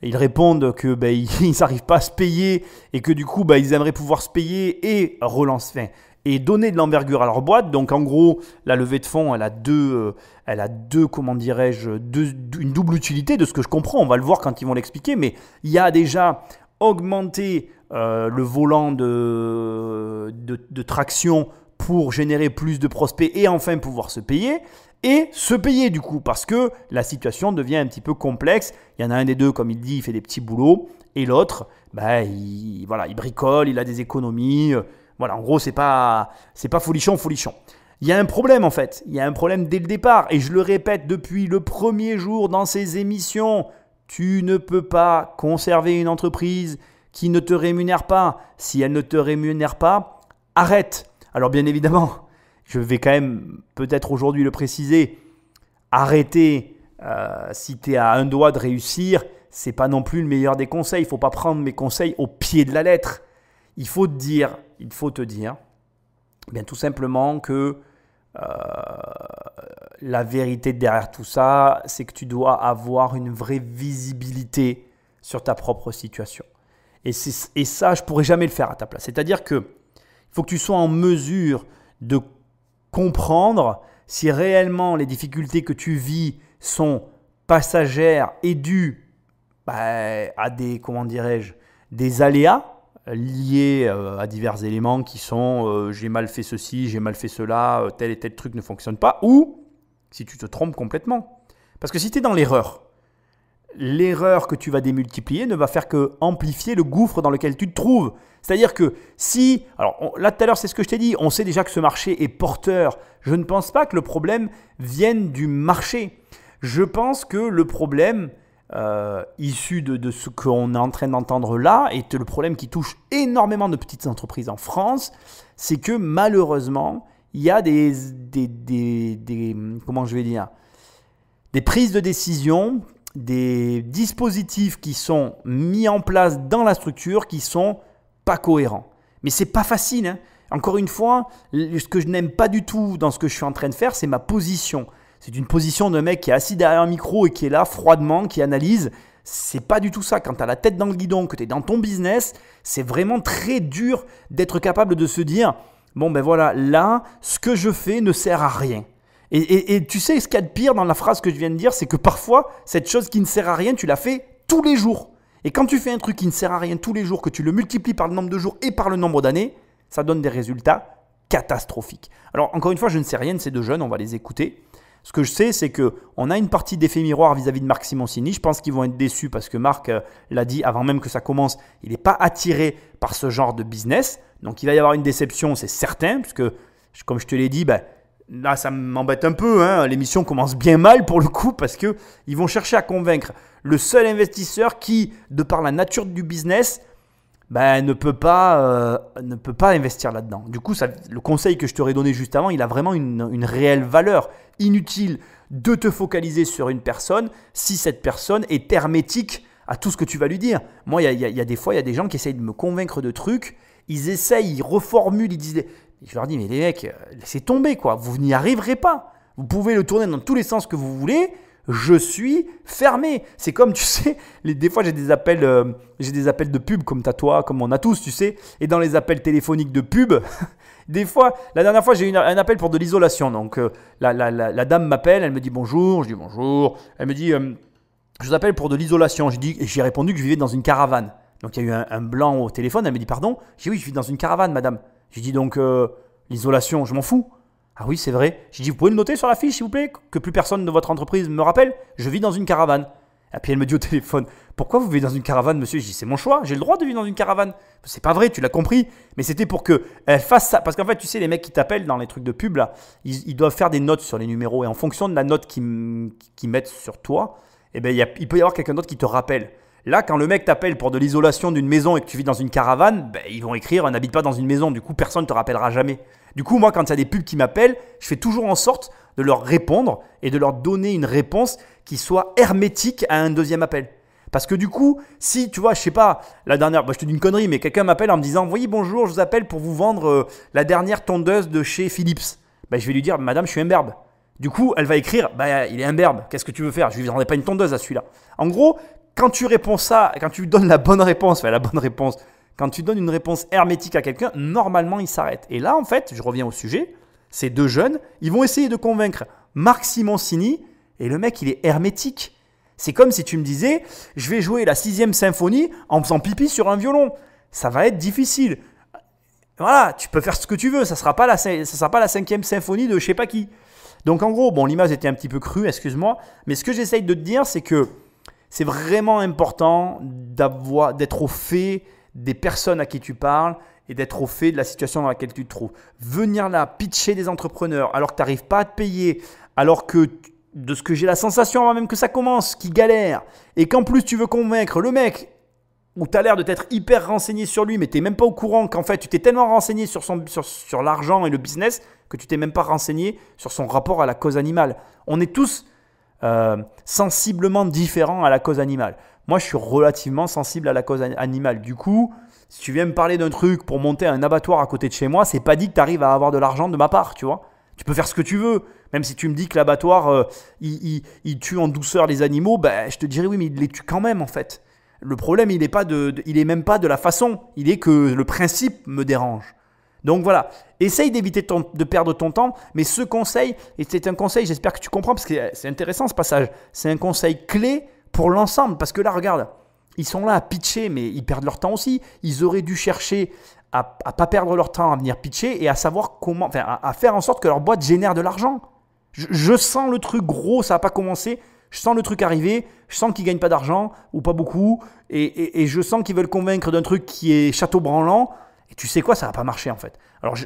Ils répondent que ils n'arrivent pas à se payer et que du coup ils aimeraient pouvoir se payer et relancer et donner de l'envergure à leur boîte. Donc en gros, la levée de fonds, elle a deux comment dirais-je, une double utilité de ce que je comprends. On va le voir quand ils vont l'expliquer, mais il y a déjà augmenter le volant de traction pour générer plus de prospects et enfin pouvoir se payer. Et se payer du coup, parce que la situation devient un petit peu complexe. Il y en a un des deux, comme il dit, il fait des petits boulots. Et l'autre, il bricole, il a des économies. Voilà, en gros, c'est pas folichon. Il y a un problème en fait. Il y a un problème dès le départ. Et je le répète depuis le premier jour dans ces émissions. Tu ne peux pas conserver une entreprise qui ne te rémunère pas. Si elle ne te rémunère pas, arrête. Alors bien évidemment, je vais quand même peut-être aujourd'hui le préciser, arrêter si tu es à un doigt de réussir, ce n'est pas non plus le meilleur des conseils. Il ne faut pas prendre mes conseils au pied de la lettre. Il faut te dire bien tout simplement que la vérité derrière tout ça, c'est que tu dois avoir une vraie visibilité sur ta propre situation. Et ça, je ne pourrais jamais le faire à ta place. C'est-à-dire que il faut que tu sois en mesure de comprendre si réellement les difficultés que tu vis sont passagères et dues à des aléas liés à divers éléments qui sont j'ai mal fait ceci, j'ai mal fait cela, tel et tel truc ne fonctionne pas, ou si tu te trompes complètement. Parce que si tu es dans l'erreur que tu vas démultiplier ne va faire que amplifier le gouffre dans lequel tu te trouves. C'est-à-dire que si, là tout à l'heure c'est ce que je t'ai dit, on sait déjà que ce marché est porteur. Je ne pense pas que le problème vienne du marché. Je pense que le problème issu de ce qu'on est en train d'entendre là, et le problème qui touche énormément de petites entreprises en France, c'est que malheureusement, il y a des prises de décision, des dispositifs qui sont mis en place dans la structure qui sont pas cohérents. Mais c'est pas facile, hein. Encore une fois, ce que je n'aime pas du tout dans ce que je suis en train de faire, c'est ma position. C'est une position d'un mec qui est assis derrière un micro et qui est là froidement, qui analyse. C'est pas du tout ça. Quand tu as la tête dans le guidon, que tu es dans ton business, c'est vraiment très dur d'être capable de se dire bon ben voilà, là, ce que je fais ne sert à rien. Et tu sais, ce qu'il y a de pire dans la phrase que je viens de dire, c'est que parfois, cette chose qui ne sert à rien, tu la fais tous les jours. Et quand tu fais un truc qui ne sert à rien tous les jours, que tu le multiplies par le nombre de jours et par le nombre d'années, ça donne des résultats catastrophiques. Alors, encore une fois, je ne sais rien de ces deux jeunes, on va les écouter. Ce que je sais, c'est qu'on a une partie d'effet miroir vis-à-vis de Marc Simoncini. Je pense qu'ils vont être déçus parce que Marc l'a dit avant même que ça commence, il n'est pas attiré par ce genre de business. Donc, il va y avoir une déception, c'est certain, puisque, comme je te l'ai dit, là, ça m'embête un peu. Hein. L'émission commence bien mal pour le coup parce qu'ils vont chercher à convaincre le seul investisseur qui, de par la nature du business, ne peut pas investir là-dedans. Du coup, le conseil que je t'aurais donné juste avant, il a vraiment une réelle valeur. Inutile de te focaliser sur une personne si cette personne est hermétique à tout ce que tu vas lui dire. Moi, il y a des fois, il y a des gens qui essayent de me convaincre de trucs. Ils essayent, ils reformulent, ils disent… Je leur dis, mais les mecs, laissez tomber, quoi. Vous n'y arriverez pas. Vous pouvez le tourner dans tous les sens que vous voulez. Je suis fermé. C'est comme, tu sais, des fois j'ai des appels de pub comme t'as toi, comme on a tous, tu sais. Et dans les appels téléphoniques de pub, des fois, la dernière fois j'ai eu un appel pour de l'isolation. Donc la dame m'appelle, elle me dit bonjour, je dis bonjour. Elle me dit, je vous appelle pour de l'isolation. J'ai répondu que je vivais dans une caravane. Donc il y a eu un blanc au téléphone, elle me dit pardon. J'ai dit oui, je vis dans une caravane, madame. J'ai dit donc l'isolation, je m'en fous. Ah oui, c'est vrai. J'ai dit, vous pouvez le noter sur la fiche, s'il vous plaît, que plus personne de votre entreprise me rappelle. Je vis dans une caravane. Et puis elle me dit au téléphone, pourquoi vous vivez dans une caravane, monsieur? Je dis, c'est mon choix, j'ai le droit de vivre dans une caravane. C'est pas vrai, tu l'as compris. Mais c'était pour qu'elle fasse ça. Parce qu'en fait, tu sais, les mecs qui t'appellent dans les trucs de pub, là, ils doivent faire des notes sur les numéros. Et en fonction de la note qu'ils mettent sur toi, il peut y avoir quelqu'un d'autre qui te rappelle. Là, quand le mec t'appelle pour de l'isolation d'une maison et que tu vis dans une caravane, ils vont écrire « n'habite pas dans une maison ». Du coup, personne ne te rappellera jamais. Du coup, moi, quand il y a des pubs qui m'appellent, je fais toujours en sorte de leur répondre et de leur donner une réponse qui soit hermétique à un deuxième appel. Parce que du coup, si, tu vois, je sais pas, la dernière, je te dis une connerie, mais quelqu'un m'appelle en me disant « oui, bonjour, je vous appelle pour vous vendre la dernière tondeuse de chez Philips ». Je vais lui dire « madame, je suis imberbe ». Du coup, elle va écrire « il est imberbe, qu'est-ce que tu veux faire? Je ne lui vendrai pas une tondeuse à celui-là ». En gros, quand tu réponds ça, quand tu donnes la bonne réponse, quand tu donnes une réponse hermétique à quelqu'un, normalement, il s'arrête. Et là, en fait, je reviens au sujet, ces deux jeunes, ils vont essayer de convaincre Marc Simoncini et le mec, il est hermétique. C'est comme si tu me disais, je vais jouer la 6e symphonie en faisant pipi sur un violon. Ça va être difficile. Voilà, tu peux faire ce que tu veux, ça ne sera pas la 5e symphonie de je sais pas qui. Donc en gros, bon, l'image était un petit peu crue, excuse-moi, mais ce que j'essaye de te dire, c'est que c'est vraiment important d'être au fait des personnes à qui tu parles et d'être au fait de la situation dans laquelle tu te trouves. Venir là, pitcher des entrepreneurs alors que tu n'arrives pas à te payer, alors que de ce que j'ai la sensation avant même que ça commence, qu'ils galèrent, et qu'en plus tu veux convaincre le mec où tu as l'air de t'être hyper renseigné sur lui, mais tu n'es même pas au courant qu'en fait tu t'es tellement renseigné sur l'argent et le business que tu t'es même pas renseigné sur son rapport à la cause animale. On est tous sensiblement différents à la cause animale. Moi, je suis relativement sensible à la cause animale. Du coup, si tu viens me parler d'un truc pour monter un abattoir à côté de chez moi, c'est pas dit que tu arrives à avoir de l'argent de ma part, tu vois. Tu peux faire ce que tu veux. Même si tu me dis que l'abattoir, il tue en douceur les animaux, ben, je te dirais oui, mais il les tue quand même en fait. Le problème, il est même pas de la façon. Il est que le principe me dérange. Donc voilà, essaye d'éviter de perdre ton temps, mais ce conseil, et c'est un conseil, j'espère que tu comprends, parce que c'est intéressant ce passage, c'est un conseil clé pour l'ensemble, parce que là, regarde, ils sont là à pitcher, mais ils perdent leur temps aussi. Ils auraient dû chercher à ne pas perdre leur temps à venir pitcher et à savoir comment, enfin, à faire en sorte que leur boîte génère de l'argent. Je sens le truc gros, ça n'a pas commencé. Je sens le truc arriver, je sens qu'ils ne gagnent pas d'argent ou pas beaucoup et je sens qu'ils veulent convaincre d'un truc qui est château branlant et tu sais quoi, ça ne va pas marcher en fait. Alors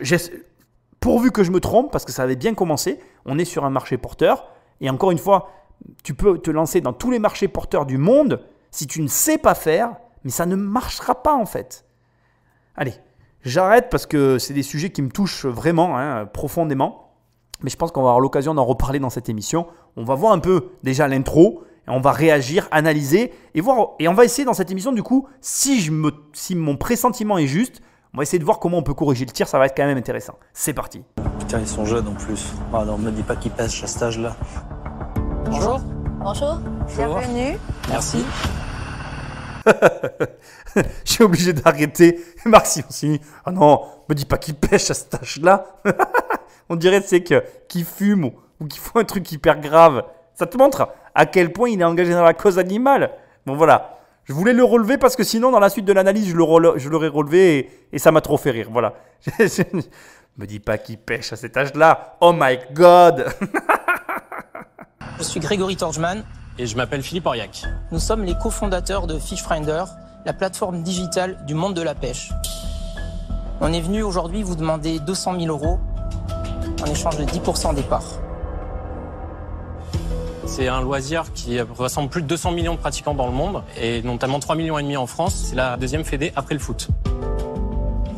pourvu que je me trompe parce que ça avait bien commencé, on est sur un marché porteur et encore une fois, tu peux te lancer dans tous les marchés porteurs du monde si tu ne sais pas faire, mais ça ne marchera pas en fait. Allez, j'arrête parce que c'est des sujets qui me touchent vraiment, profondément. Mais je pense qu'on va avoir l'occasion d'en reparler dans cette émission. On va voir un peu déjà l'intro, et on va réagir, analyser et voir. Et on va essayer dans cette émission du coup, si mon pressentiment est juste, on va essayer de voir comment on peut corriger le tir. Ça va être quand même intéressant. C'est parti. Putain, ils sont jeunes en plus. Ah non, me dis pas qu'ils pêchent à cet âge-là. Bonjour. Bonjour. Bienvenue. Merci. Je suis obligé d'arrêter. Marc Simoncini, ah non, me dis pas qu'ils pêchent à cet âge-là. On dirait qu'il fume ou qu'il faut un truc hyper grave. Ça te montre à quel point il est engagé dans la cause animale. Bon voilà, je voulais le relever parce que sinon dans la suite de l'analyse je l'aurais relevé et ça m'a trop fait rire. Voilà. Me dis pas qu'il pêche à cet âge-là. Oh my God. Je suis Grégory Torgman. Et je m'appelle Philippe Auriac. Nous sommes les cofondateurs de Fishfinder, la plateforme digitale du monde de la pêche. On est venu aujourd'hui vous demander 200 000 € en échange de 10% des parts. C'est un loisir qui rassemble plus de 200 millions de pratiquants dans le monde, et notamment 3,5 millions en France. C'est la deuxième fédé après le foot.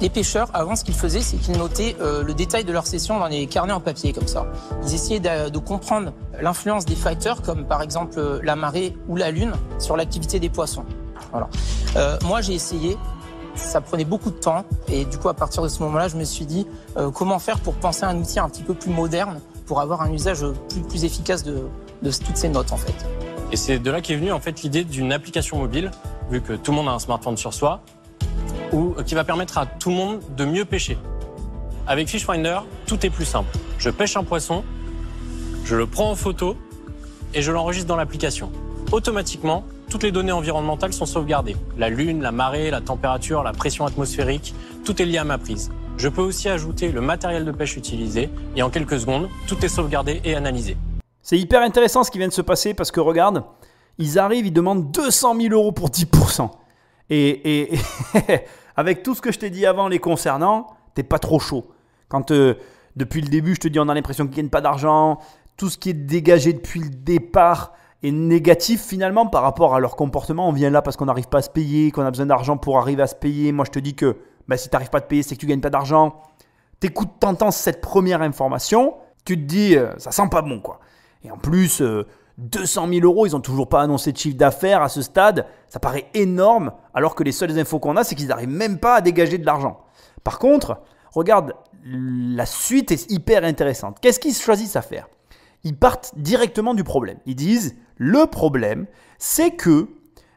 Les pêcheurs, avant, ce qu'ils faisaient, c'est qu'ils notaient le détail de leur session dans des carnets en papier, comme ça. Ils essayaient de comprendre l'influence des facteurs, comme par exemple la marée ou la lune, sur l'activité des poissons. Voilà. Moi, j'ai essayé. Ça prenait beaucoup de temps. Et du coup, à partir de ce moment-là, je me suis dit comment faire pour penser à un outil un petit peu plus moderne, pour avoir un usage plus efficace de toutes ces notes, en fait. Et c'est de là qu'est venue en fait l'idée d'une application mobile, vu que tout le monde a un smartphone sur soi, qui va permettre à tout le monde de mieux pêcher. Avec Fishfinder, tout est plus simple. Je pêche un poisson, je le prends en photo et je l'enregistre dans l'application. Automatiquement, toutes les données environnementales sont sauvegardées. La lune, la marée, la température, la pression atmosphérique, tout est lié à ma prise. Je peux aussi ajouter le matériel de pêche utilisé et en quelques secondes, tout est sauvegardé et analysé. C'est hyper intéressant ce qui vient de se passer parce que regarde, ils arrivent, ils demandent 200 000 € pour 10%. Et avec tout ce que je t'ai dit avant les concernant, t'es pas trop chaud. Quand depuis le début, je te dis on a l'impression qu'ils ne gagnent pas d'argent, tout ce qui est dégagé depuis le départ est négatif finalement par rapport à leur comportement. On vient là parce qu'on n'arrive pas à se payer, qu'on a besoin d'argent pour arriver à se payer. Moi, je te dis que si tu n'arrives pas à te payer, c'est que tu ne gagnes pas d'argent. T'écoutes, t'entends cette première information, tu te dis ça sent pas bon quoi. Et en plus, 200 000 €, ils n'ont toujours pas annoncé de chiffre d'affaires à ce stade. Ça paraît énorme, alors que les seules infos qu'on a, c'est qu'ils n'arrivent même pas à dégager de l'argent. Par contre, regarde, la suite est hyper intéressante. Qu'est-ce qu'ils choisissent à faire ? Ils partent directement du problème. Ils disent, le problème, c'est que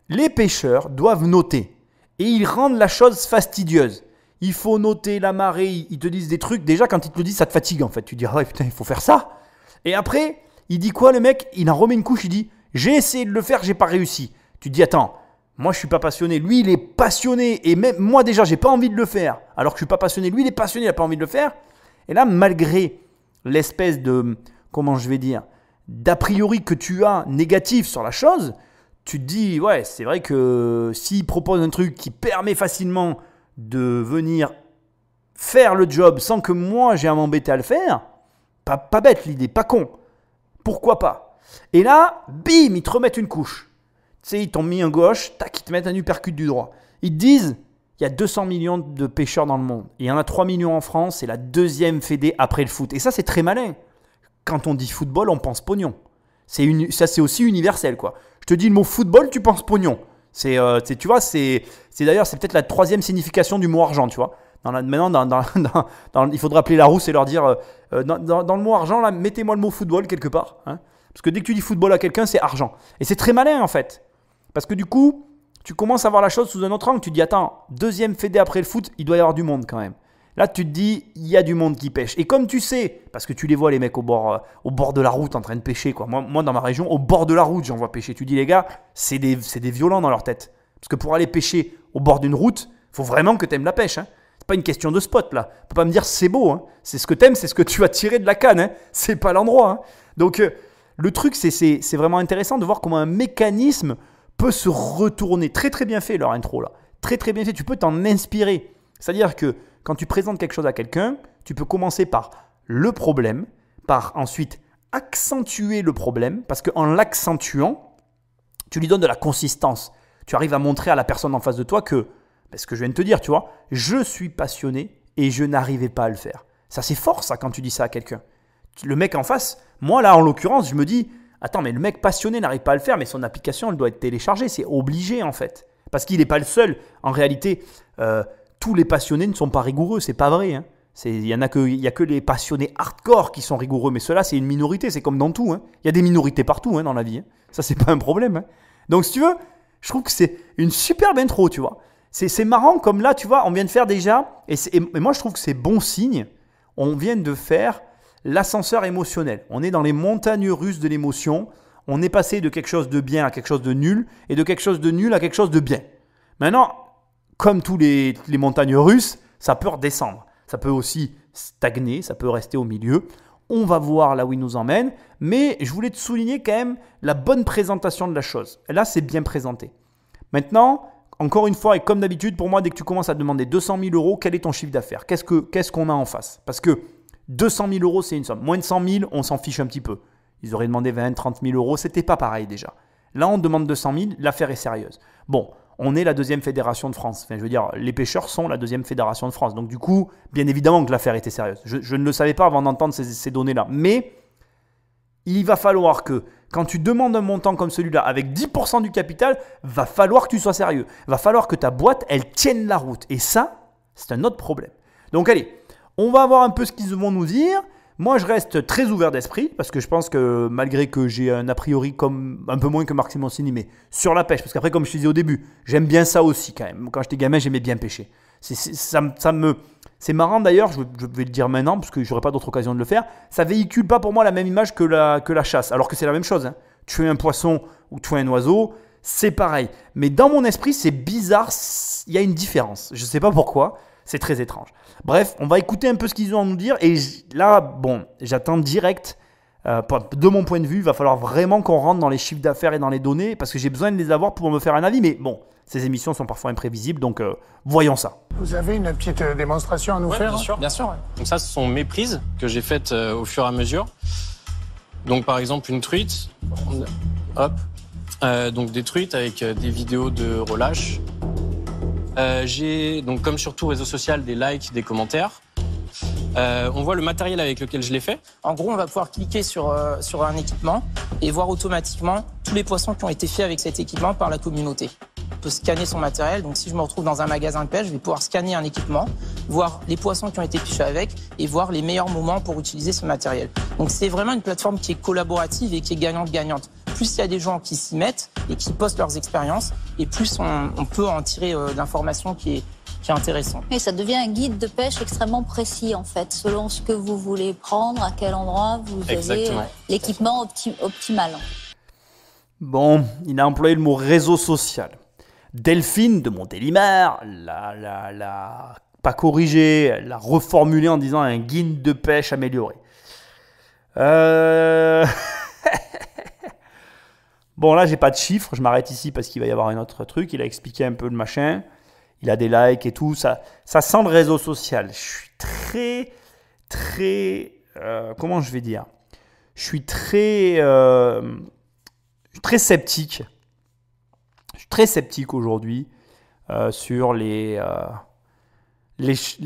les pêcheurs doivent noter. Et ils rendent la chose fastidieuse. Il faut noter la marée, ils te disent des trucs. Déjà, quand ils te le disent, ça te fatigue en fait. Tu dis, ah ouais, putain, il faut faire ça. Et après, il dit quoi le mec ? Il en remet une couche, il dit, J'ai essayé de le faire, j'ai pas réussi. Tu te dis, attends, moi je suis pas passionné, lui il est passionné et même moi déjà j'ai pas envie de le faire. Alors que je suis pas passionné, lui il est passionné, il a pas envie de le faire. Et là, malgré l'espèce de, comment je vais dire, d'a priori que tu as négatif sur la chose, tu te dis, ouais, c'est vrai que s'il propose un truc qui permet facilement de venir faire le job sans que moi j'ai à m'embêter à le faire, pas bête l'idée, pas con. Pourquoi pas? Et là, bim, ils te remettent une couche. Tu sais, ils t'ont mis un gauche, tac, ils te mettent un uppercut du droit. Ils te disent, il y a 200 millions de pêcheurs dans le monde. Il y en a 3 millions en France, c'est la deuxième fédé après le foot. Et ça, c'est très malin. Quand on dit football, on pense pognon. Ça, c'est aussi universel, quoi. Je te dis le mot football, tu penses pognon. Tu vois, c'est d'ailleurs, c'est peut-être la troisième signification du mot argent, tu vois. Maintenant, il faudra appeler Larousse et leur dire, dans le mot argent, là, mettez-moi le mot football quelque part. Hein. Parce que dès que tu dis football à quelqu'un, c'est argent. Et c'est très malin, en fait. Parce que du coup, tu commences à voir la chose sous un autre angle. Tu te dis, attends, deuxième fédé après le foot, il doit y avoir du monde quand même. Là, tu te dis, il y a du monde qui pêche. Et comme tu sais, parce que tu les vois, les mecs au bord de la route en train de pêcher, quoi. Moi, dans ma région, au bord de la route, j'en vois pêcher. Tu dis, les gars, c'est des violents dans leur tête. Parce que pour aller pêcher au bord d'une route, il faut vraiment que tu aimes la pêche. Hein. C'est pas une question de spot, là. Tu peux pas me dire, c'est beau. Hein. C'est ce que tu aimes, c'est ce que tu vas tirer de la canne. Hein. C'est pas l'endroit. Hein. Donc, le truc, c'est vraiment intéressant de voir comment un mécanisme peut se retourner. Très, très bien fait, leur intro, là. Très, très bien fait. Tu peux t'en inspirer. C'est-à-dire que quand tu présentes quelque chose à quelqu'un, tu peux commencer par le problème, par ensuite accentuer le problème, parce qu'en l'accentuant, tu lui donnes de la consistance. Tu arrives à montrer à la personne en face de toi que, ce que je viens de te dire, tu vois, je suis passionné et je n'arrivais pas à le faire. Ça, c'est fort, ça, quand tu dis ça à quelqu'un. Le mec en face, moi, là, en l'occurrence, je me dis, attends, mais le mec passionné n'arrive pas à le faire, mais son application, elle doit être téléchargée. C'est obligé, en fait. Parce qu'il n'est pas le seul. En réalité, tous les passionnés ne sont pas rigoureux, c'est pas vrai. Hein. Il y a que les passionnés hardcore qui sont rigoureux, mais ceux-là, c'est une minorité, c'est comme dans tout. Hein. Il y a des minorités partout hein, dans la vie. Hein. Ça, c'est pas un problème. Hein. Donc, si tu veux, je trouve que c'est une superbe intro, tu vois. C'est marrant comme là, tu vois, on vient de faire déjà, et moi, je trouve que c'est bon signe, on vient de faire l'ascenseur émotionnel. On est dans les montagnes russes de l'émotion, on est passé de quelque chose de bien à quelque chose de nul, et de quelque chose de nul à quelque chose de bien. Maintenant, comme tous les montagnes russes, ça peut redescendre. Ça peut aussi stagner, ça peut rester au milieu. On va voir là où il nous emmène. Mais je voulais te souligner quand même la bonne présentation de la chose. Et là, c'est bien présenté. Maintenant, encore une fois, et comme d'habitude, pour moi, dès que tu commences à demander 200 000 euros, quel est ton chiffre d'affaires? Qu'est-ce qu'on a en face? Parce que 200 000 euros, c'est une somme. Moins de 100 000, on s'en fiche un petit peu. Ils auraient demandé 20, 30 000 euros. Ce n'était pas pareil déjà. Là, on demande 200 000, l'affaire est sérieuse. Bon. On est la deuxième fédération de France. Enfin, je veux dire, les pêcheurs sont la deuxième fédération de France. Donc du coup, bien évidemment que l'affaire était sérieuse. Je ne le savais pas avant d'entendre ces données-là. Mais il va falloir que, quand tu demandes un montant comme celui-là, avec 10% du capital, va falloir que tu sois sérieux. Va falloir que ta boîte, elle tienne la route. Et ça, c'est un autre problème. Donc allez, on va voir un peu ce qu'ils vont nous dire. Moi, je reste très ouvert d'esprit parce que je pense que malgré que j'ai un a priori comme un peu moins que Marc Simoncini, mais sur la pêche, parce qu'après, comme je te disais au début, j'aime bien ça aussi quand même. Quand j'étais gamin, j'aimais bien pêcher. C'est marrant d'ailleurs, je vais le dire maintenant parce que j'aurai pas d'autre occasion de le faire. Ça véhicule pas pour moi la même image que la chasse, alors que c'est la même chose. Hein. Tuer un poisson ou tuer un oiseau, c'est pareil. Mais dans mon esprit, c'est bizarre. Il y a une différence. Je sais pas pourquoi. C'est très étrange. Bref, on va écouter un peu ce qu'ils ont à nous dire. Et là, bon, j'attends direct. De mon point de vue, il va falloir vraiment qu'on rentre dans les chiffres d'affaires et dans les données parce que j'ai besoin de les avoir pour me faire un avis. Mais bon, ces émissions sont parfois imprévisibles, donc voyons ça. Vous avez une petite démonstration à nous faire? Bien sûr, bien sûr. Ouais. Donc ça, ce sont mes prises que j'ai faites au fur et à mesure. Donc par exemple, une truite. Hop. Donc des truites avec des vidéos de relâche. J'ai, donc comme sur tout réseau social, des likes, des commentaires. On voit le matériel avec lequel je l'ai fait. En gros, on va pouvoir cliquer sur un équipement et voir automatiquement tous les poissons qui ont été faits avec cet équipement par la communauté. On peut scanner son matériel. Donc si je me retrouve dans un magasin de pêche, je vais pouvoir scanner un équipement, voir les poissons qui ont été pêchés avec et voir les meilleurs moments pour utiliser ce matériel. Donc c'est vraiment une plateforme qui est collaborative et qui est gagnante-gagnante. Plus il y a des gens qui s'y mettent et qui postent leurs expériences, et plus on peut en tirer de l'information qui est intéressante. Et ça devient un guide de pêche extrêmement précis en fait, selon ce que vous voulez prendre, à quel endroit vous avez l'équipement optimal. Bon, il a employé le mot réseau social. Delphine de Montélimar l'a pas corrigé, elle l'a reformulé en disant un guide de pêche amélioré. Bon, là, j'ai pas de chiffres, je m'arrête ici parce qu'il va y avoir un autre truc. Il a expliqué un peu le machin, il a des likes et tout. Ça sent le réseau social. Je suis très, comment je vais dire ? Je suis très sceptique. Je suis très sceptique aujourd'hui sur les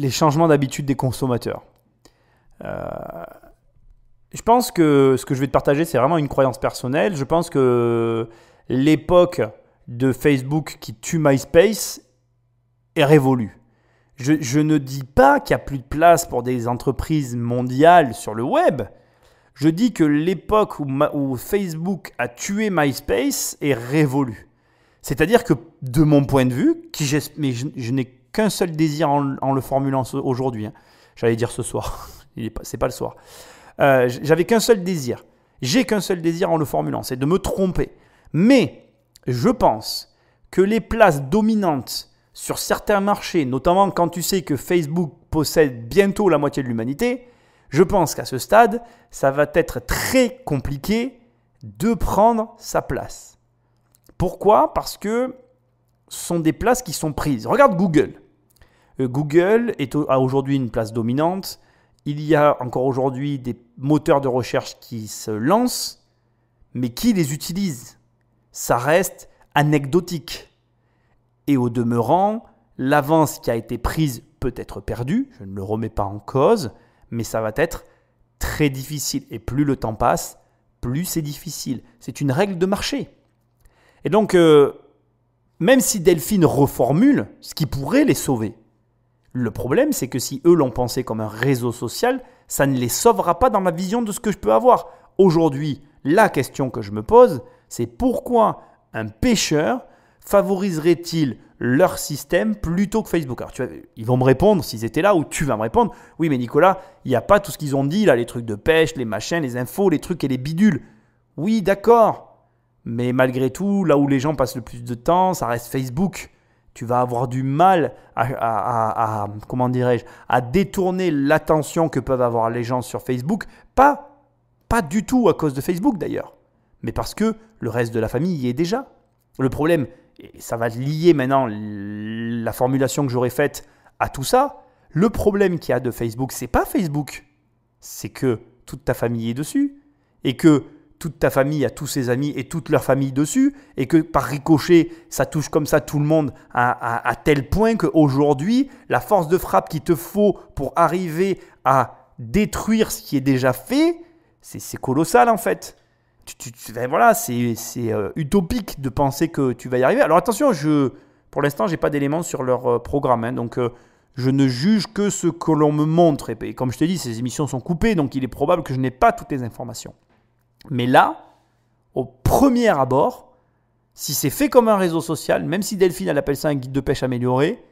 changements d'habitude des consommateurs. Je pense que ce que je vais te partager, c'est vraiment une croyance personnelle. Je pense que l'époque de Facebook qui tue MySpace est révolue. Je ne dis pas qu'il n'y a plus de place pour des entreprises mondiales sur le web. Je dis que l'époque où Facebook a tué MySpace est révolue. C'est-à-dire que, de mon point de vue, mais je n'ai qu'un seul désir en le formulant aujourd'hui. Hein. J'allais dire ce soir. C'est pas le soir. J'avais qu'un seul désir. J'ai qu'un seul désir en le formulant, c'est de me tromper. Mais je pense que les places dominantes sur certains marchés, notamment quand tu sais que Facebook possède bientôt la moitié de l'humanité, je pense qu'à ce stade, ça va être très compliqué de prendre sa place. Pourquoi ? Parce que ce sont des places qui sont prises. Regarde Google. Google a aujourd'hui une place dominante. Il y a encore aujourd'hui des moteurs de recherche qui se lancent, mais qui les utilise ? Ça reste anecdotique. Et au demeurant, l'avance qui a été prise peut être perdue, je ne le remets pas en cause, mais ça va être très difficile. Et plus le temps passe, plus c'est difficile. C'est une règle de marché. Et donc, même si Delphine reformule, ce qui pourrait les sauver, le problème, c'est que si eux l'ont pensé comme un réseau social, ça ne les sauvera pas dans ma vision de ce que je peux avoir. Aujourd'hui, la question que je me pose, c'est pourquoi un pêcheur favoriserait-il leur système plutôt que Facebook ? Alors, ils vont me répondre, s'ils étaient là, ou tu vas me répondre, oui mais Nicolas, il n'y a pas tout ce qu'ils ont dit, là, les trucs de pêche, les machins, les infos, les trucs et les bidules. Oui, d'accord, mais malgré tout, là où les gens passent le plus de temps, ça reste Facebook. Tu vas avoir du mal à détourner l'attention que peuvent avoir les gens sur Facebook. Pas du tout à cause de Facebook d'ailleurs, mais parce que le reste de la famille y est déjà. Le problème, et ça va lier maintenant la formulation que j'aurais faite à tout ça, le problème qu'il y a de Facebook, c'est pas Facebook, c'est que toute ta famille est dessus et que toute ta famille a tous ses amis et toute leur famille dessus, et que par ricochet, ça touche comme ça tout le monde à tel point qu'aujourd'hui, la force de frappe qu'il te faut pour arriver à détruire ce qui est déjà fait, c'est colossal en fait. Voilà, c'est utopique de penser que tu vas y arriver. Alors attention, pour l'instant, je n'ai pas d'éléments sur leur programme, hein, donc je ne juge que ce que l'on me montre. Et comme je t'ai dit, ces émissions sont coupées, donc il est probable que je n'ai pas toutes les informations. Mais là, au premier abord, si c'est fait comme un réseau social, même si Delphine elle appelle ça un guide de pêche amélioré,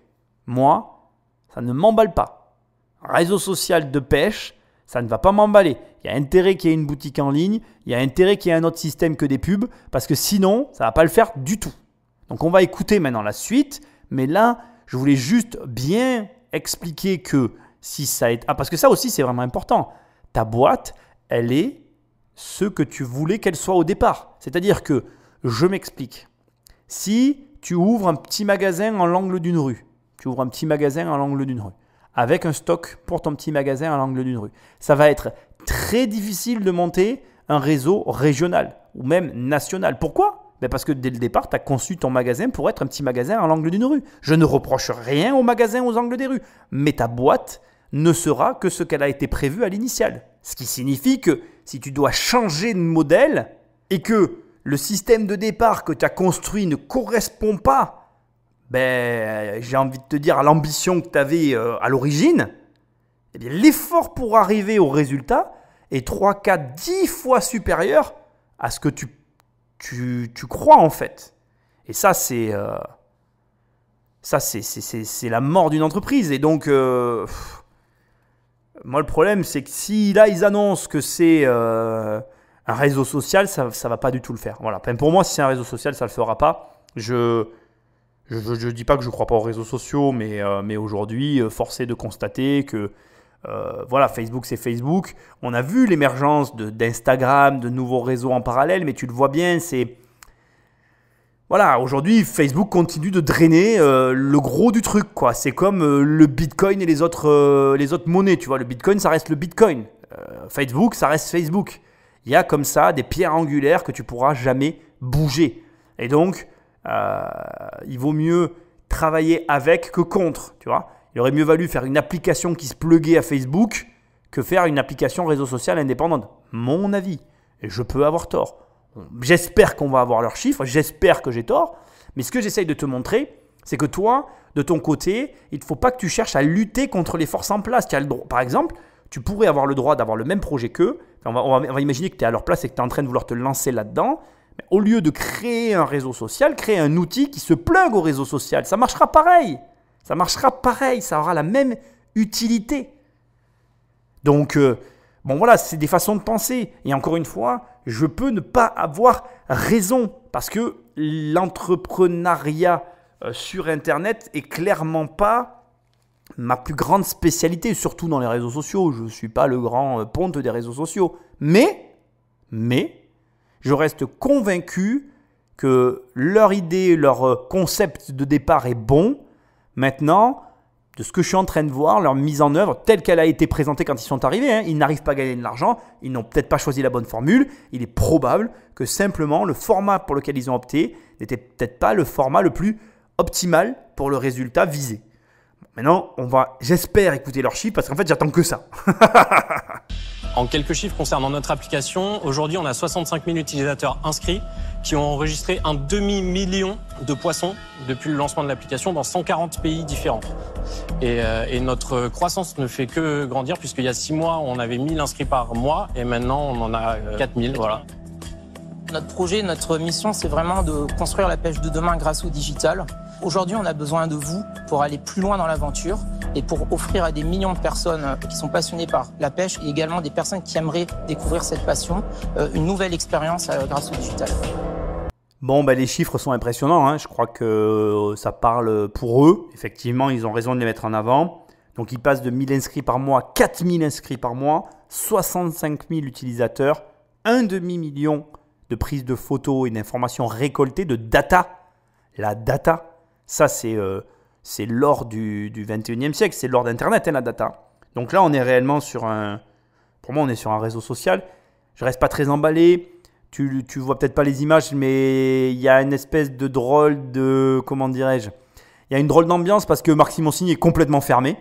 moi, ça ne m'emballe pas. Un réseau social de pêche, ça ne va pas m'emballer. Il y a intérêt qu'il y ait une boutique en ligne, il y a intérêt qu'il y ait un autre système que des pubs, parce que sinon, ça ne va pas le faire du tout. Donc on va écouter maintenant la suite, mais là, je voulais juste bien expliquer que si ça est... parce que ça aussi, c'est vraiment important. Ta boîte, elle est ce que tu voulais qu'elle soit au départ. C'est-à-dire que, je m'explique, si tu ouvres un petit magasin en l'angle d'une rue, avec un stock pour ton petit magasin à l'angle d'une rue, ça va être très difficile de monter un réseau régional ou même national. Pourquoi ? Parce que dès le départ, tu as conçu ton magasin pour être un petit magasin à l'angle d'une rue. Je ne reproche rien aux magasins aux angles des rues, mais ta boîte ne sera que ce qu'elle a été prévue à l'initiale. Ce qui signifie que si tu dois changer de modèle et que le système de départ que tu as construit ne correspond pas, j'ai envie de te dire, à l'ambition que tu avais à l'origine, eh bien, l'effort pour arriver au résultat est 3, 4, 10 fois supérieur à ce que tu crois en fait. Et ça, c'est la mort d'une entreprise. Et donc... moi, le problème, c'est que si là, ils annoncent que c'est Un réseau social, ça ne va pas du tout le faire. Voilà. Enfin, pour moi, si c'est un réseau social, ça ne le fera pas. Je dis pas que je ne crois pas aux réseaux sociaux, mais aujourd'hui, force est de constater que voilà, Facebook, c'est Facebook. On a vu l'émergence d'Instagram, de nouveaux réseaux en parallèle, mais tu le vois bien, c'est... Voilà, aujourd'hui, Facebook continue de drainer le gros du truc, quoi. C'est comme le Bitcoin et les autres monnaies, tu vois. Le Bitcoin, ça reste le Bitcoin. Facebook, ça reste Facebook. Il y a comme ça des pierres angulaires que tu pourras jamais bouger. Et donc, il vaut mieux travailler avec que contre, tu vois. Il aurait mieux valu faire une application qui se pluguait à Facebook que faire une application réseau social indépendante. Mon avis. Et je peux avoir tort. J'espère qu'on va avoir leurs chiffres, j'espère que j'ai tort, mais ce que j'essaye de te montrer, c'est que toi, de ton côté, il ne faut pas que tu cherches à lutter contre les forces en place. Par exemple, tu pourrais avoir le droit d'avoir le même projet qu'eux. On va imaginer que tu es à leur place et que tu es en train de vouloir te lancer là-dedans. Mais au lieu de créer un réseau social, créer un outil qui se plug au réseau social. Ça marchera pareil. Ça marchera pareil, ça aura la même utilité. Donc, bon voilà, c'est des façons de penser. Et encore une fois, je peux ne pas avoir raison parce que l'entrepreneuriat sur Internet est clairement pas ma plus grande spécialité, surtout dans les réseaux sociaux. Je ne suis pas le grand ponte des réseaux sociaux. Mais, je reste convaincu que leur idée, leur concept de départ est bon. Maintenant, de ce que je suis en train de voir, leur mise en œuvre telle qu'elle a été présentée quand ils sont arrivés, ils n'arrivent pas à gagner de l'argent, ils n'ont peut-être pas choisi la bonne formule. Il est probable que simplement le format pour lequel ils ont opté n'était peut-être pas le format le plus optimal pour le résultat visé. Maintenant, j'espère écouter leurs chiffres parce qu'en fait, j'attends que ça. En quelques chiffres concernant notre application, aujourd'hui, on a 65 000 utilisateurs inscrits qui ont enregistré un demi-million de poissons depuis le lancement de l'application dans 140 pays différents. Et notre croissance ne fait que grandir puisqu'il y a 6 mois, on avait 1000 inscrits par mois et maintenant, on en a 4000. Voilà. Notre projet, notre mission, c'est vraiment de construire la pêche de demain grâce au digital. Aujourd'hui, on a besoin de vous pour aller plus loin dans l'aventure et pour offrir à des millions de personnes qui sont passionnées par la pêche et également des personnes qui aimeraient découvrir cette passion, une nouvelle expérience grâce au digital. Bon, les chiffres sont impressionnants, hein. Je crois que ça parle pour eux. Effectivement, ils ont raison de les mettre en avant. Donc, ils passent de 1000 inscrits par mois à 4000 inscrits par mois, 65 000 utilisateurs, un demi-million de prises de photos et d'informations récoltées, de data. La data, ça c'est l'or du 21e siècle, c'est l'or d'Internet, la data. Donc là, on est réellement pour moi, on est sur un réseau social. Je reste pas très emballé. Tu vois peut-être pas les images, mais il y a une espèce de drôle de, comment dirais-je, il y a une drôle d'ambiance parce que Marc Simoncini est complètement fermé.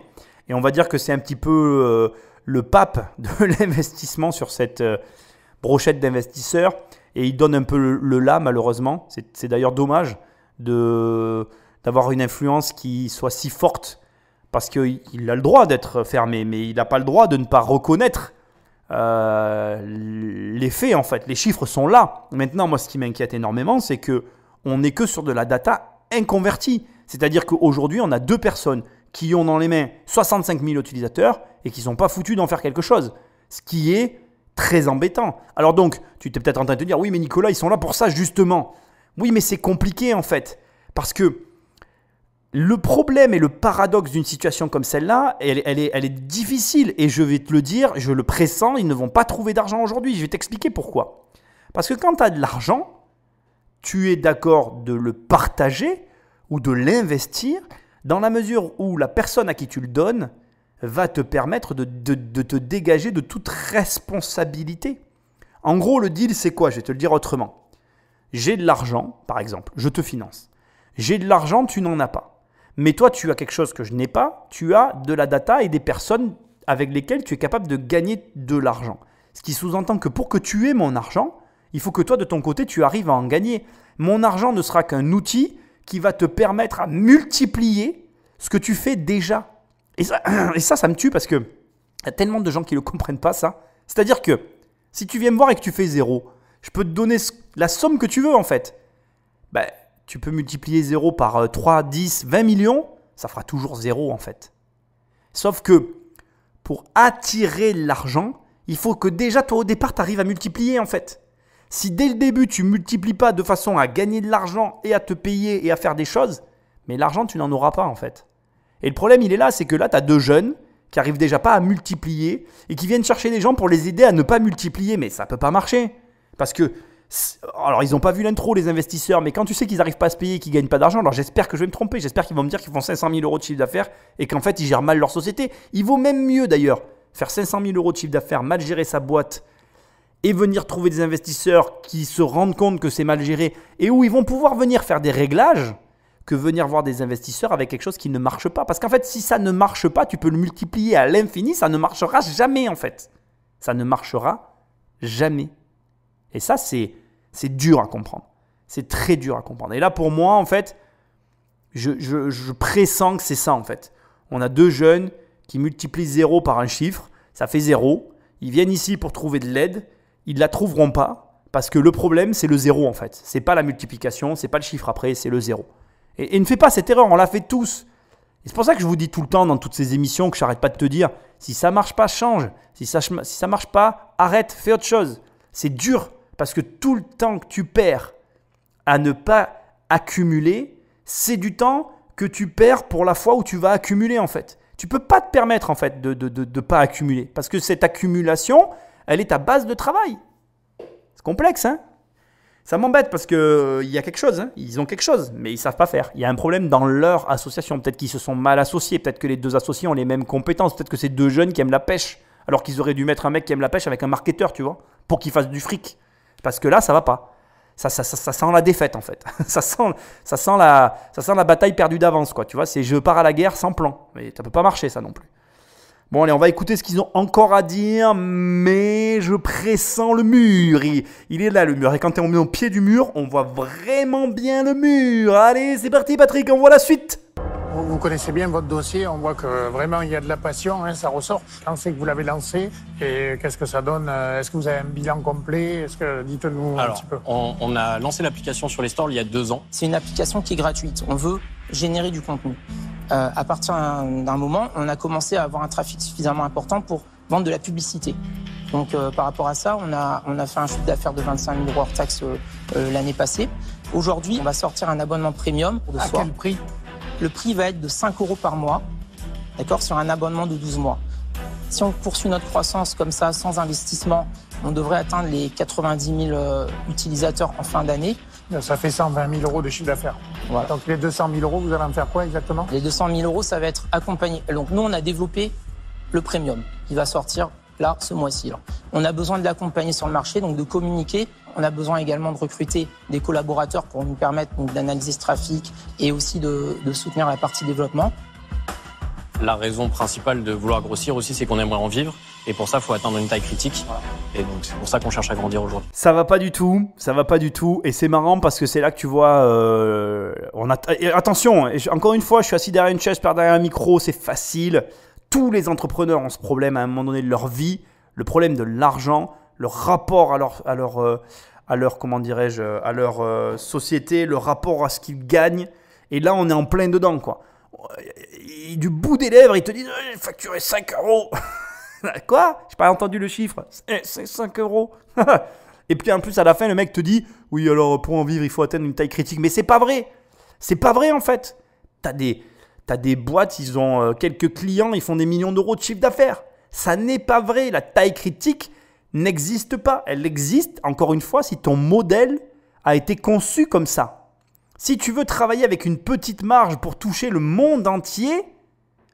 Et on va dire que c'est un petit peu le pape de l'investissement sur cette brochette d'investisseurs. Et il donne un peu le là, malheureusement. C'est d'ailleurs dommage d'avoir une influence qui soit si forte parce qu'il a le droit d'être fermé, mais il n'a pas le droit de ne pas reconnaître les faits, en fait. Les chiffres sont là. Maintenant, moi, ce qui m'inquiète énormément, c'est qu'on n'est que sur de la data inconvertie. C'est-à-dire qu'aujourd'hui, on a 2 personnes qui ont dans les mains 65 000 utilisateurs et qui ne sont pas foutus d'en faire quelque chose. Ce qui est très embêtant. Alors donc, tu t'es peut-être en train de te dire, oui, mais Nicolas, ils sont là pour ça, justement. Oui, mais c'est compliqué, en fait. Parce que le problème et le paradoxe d'une situation comme celle-là, elle est difficile. Et je vais te le dire, je le pressens, ils ne vont pas trouver d'argent aujourd'hui. Je vais t'expliquer pourquoi. Parce que quand tu as de l'argent, tu es d'accord de le partager ou de l'investir dans la mesure où la personne à qui tu le donnes va te permettre de te dégager de toute responsabilité. En gros, le deal, c'est quoi? Je vais te le dire autrement. J'ai de l'argent, par exemple, je te finance. J'ai de l'argent, tu n'en as pas. Mais toi, tu as quelque chose que je n'ai pas, tu as de la data et des personnes avec lesquelles tu es capable de gagner de l'argent. Ce qui sous-entend que pour que tu aies mon argent, il faut que toi, de ton côté, tu arrives à en gagner. Mon argent ne sera qu'un outil qui va te permettre à multiplier ce que tu fais déjà. Et ça me tue parce qu'il y a tellement de gens qui ne le comprennent pas, ça. C'est-à-dire que si tu viens me voir et que tu fais 0, je peux te donner la somme que tu veux, en fait. Tu peux multiplier 0 par 3, 10, 20 millions, ça fera toujours 0, en fait. Sauf que pour attirer l'argent, Il faut que déjà, toi, au départ, tu arrives à multiplier, en fait. Si dès le début, tu ne multiplies pas de façon à gagner de l'argent et à te payer et à faire des choses, mais l'argent, tu n'en auras pas, en fait. Et le problème, il est là, c'est que là, tu as 2 jeunes qui n'arrivent déjà pas à multiplier et qui viennent chercher des gens pour les aider à ne pas multiplier. Mais ça ne peut pas marcher. Parce que, alors, ils n'ont pas vu l'intro, les investisseurs, mais quand tu sais qu'ils n'arrivent pas à se payer et qu'ils ne gagnent pas d'argent, alors j'espère que je vais me tromper. J'espère qu'ils vont me dire qu'ils font 500 000 euros de chiffre d'affaires et qu'en fait, ils gèrent mal leur société. Il vaut même mieux, d'ailleurs, faire 500 000 euros de chiffre d'affaires, mal gérer sa boîte et venir trouver des investisseurs qui se rendent compte que c'est mal géré et où ils vont pouvoir venir faire des réglages que venir voir des investisseurs avec quelque chose qui ne marche pas. Parce qu'en fait, si ça ne marche pas, tu peux le multiplier à l'infini, ça ne marchera jamais en fait. Ça ne marchera jamais. Et ça, c'est dur à comprendre. C'est très dur à comprendre. Et là, pour moi, en fait, je pressens que c'est ça en fait. On a 2 jeunes qui multiplient 0 par un chiffre, ça fait 0. Ils viennent ici pour trouver de l'aide, ils ne la trouveront pas parce que le problème, c'est le 0 en fait. Ce n'est pas la multiplication, ce n'est pas le chiffre après, c'est le 0. Et ne fais pas cette erreur, on l'a fait tous. Et c'est pour ça que je vous dis tout le temps dans toutes ces émissions que je n'arrête pas de te dire, si ça ne marche pas, change. Si ça ne marche pas, arrête, fais autre chose. C'est dur parce que tout le temps que tu perds à ne pas accumuler, c'est du temps que tu perds pour la fois où tu vas accumuler en fait. Tu ne peux pas te permettre en fait de pas accumuler parce que cette accumulation, elle est ta base de travail. C'est complexe, hein? Ça m'embête parce qu'il y a quelque chose, hein. Ils ont quelque chose, mais ils ne savent pas faire. Il y a un problème dans leur association. Peut-être qu'ils se sont mal associés, peut-être que les 2 associés ont les mêmes compétences, peut-être que c'est 2 jeunes qui aiment la pêche, alors qu'ils auraient dû mettre un mec qui aime la pêche avec un marketeur, tu vois, pour qu'il fasse du fric. Parce que là, ça ne va pas. Ça sent la défaite en fait. ça sent la bataille perdue d'avance, quoi. Tu vois, c'est je pars à la guerre sans plan. Mais ça ne peut pas marcher ça non plus. Bon, allez, on va écouter ce qu'ils ont encore à dire, mais je pressens le mur. Il est là, le mur. Et quand on met au pied du mur, on voit vraiment bien le mur. Allez, c'est parti, Patrick, on voit la suite. Vous connaissez bien votre dossier, on voit que vraiment il y a de la passion, hein, ça ressort. Quand c'est que vous l'avez lancé et qu'est-ce que ça donne? Est-ce que vous avez un bilan complet? Dites-nous un petit peu. On a lancé l'application sur les stores il y a 2 ans. C'est une application qui est gratuite. On veut générer du contenu. À partir d'un moment, on a commencé à avoir un trafic suffisamment important pour vendre de la publicité. Donc par rapport à ça, on a fait un chiffre d'affaires de 25 000 euros hors taxe l'année passée. Aujourd'hui, on va sortir un abonnement premium de À quel prix? Le prix va être de 5 euros par mois, d'accord, sur un abonnement de 12 mois. Si on poursuit notre croissance comme ça, sans investissement, on devrait atteindre les 90 000 utilisateurs en fin d'année. Ça fait 120 000 euros de chiffre d'affaires. Voilà. Donc les 200 000 euros, vous allez en faire quoi exactement? Les 200 000 euros, ça va être accompagné. Donc nous, on a développé le premium qui va sortir là, ce mois-ci. On a besoin de l'accompagner sur le marché, donc de communiquer. On a besoin également de recruter des collaborateurs pour nous permettre d'analyser ce trafic et aussi de soutenir la partie développement. La raison principale de vouloir grossir aussi, c'est qu'on aimerait en vivre. Et pour ça, il faut atteindre une taille critique. Et donc, c'est pour ça qu'on cherche à grandir aujourd'hui. Ça va pas du tout, ça va pas du tout. Et c'est marrant parce que c'est là que tu vois... Attention, encore une fois, je suis assis derrière une chaise, derrière un micro, c'est facile. Tous les entrepreneurs ont ce problème à un moment donné de leur vie. Le problème de l'argent, leur rapport à leur comment dirais-je, à leur société, le rapport à ce qu'ils gagnent. Et là, on est en plein dedans, quoi. Et du bout des lèvres, ils te disent « J'ai facturé 5 euros !» Quoi? J'ai pas entendu le chiffre. C'est 5 euros. Et puis en plus, à la fin, le mec te dit « Oui, alors pour en vivre, il faut atteindre une taille critique. » Mais c'est pas vrai. C'est pas vrai, en fait. T'as des boîtes, ils ont quelques clients, ils font des millions d'euros de chiffre d'affaires. Ça n'est pas vrai. La taille critique n'existe pas. Elle existe, encore une fois, si ton modèle a été conçu comme ça. Si tu veux travailler avec une petite marge pour toucher le monde entier,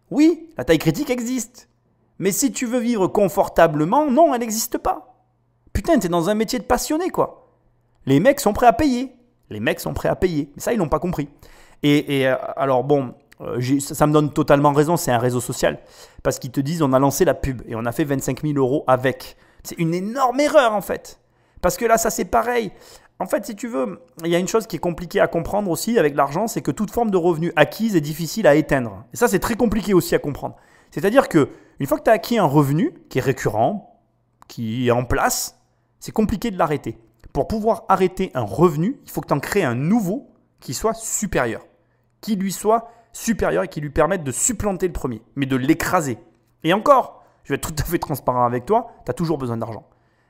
oui, la taille critique existe. Mais si tu veux vivre confortablement, non, elle n'existe pas. Putain, t'es dans un métier de passionné, quoi. Les mecs sont prêts à payer. Les mecs sont prêts à payer. Mais ça, ils l'ont pas compris. Et alors, bon, ça me donne totalement raison, c'est un réseau social. Parce qu'ils te disent, on a lancé la pub et on a fait 25 000 euros avec. C'est une énorme erreur, en fait. Parce que là, ça, c'est pareil. En fait, si tu veux, il y a une chose qui est compliquée à comprendre aussi avec l'argent, c'est que toute forme de revenu acquise est difficile à éteindre. Et ça, c'est très compliqué aussi à comprendre. C'est-à-dire qu'une fois que tu as acquis un revenu qui est récurrent, qui est en place, c'est compliqué de l'arrêter. Pour pouvoir arrêter un revenu, il faut que tu en crées un nouveau qui soit supérieur. Qui lui soit supérieur et qui lui permette de supplanter le premier, mais de l'écraser. Et encore, Je vais être tout à fait transparent avec toi, tu as toujours besoin d'argent.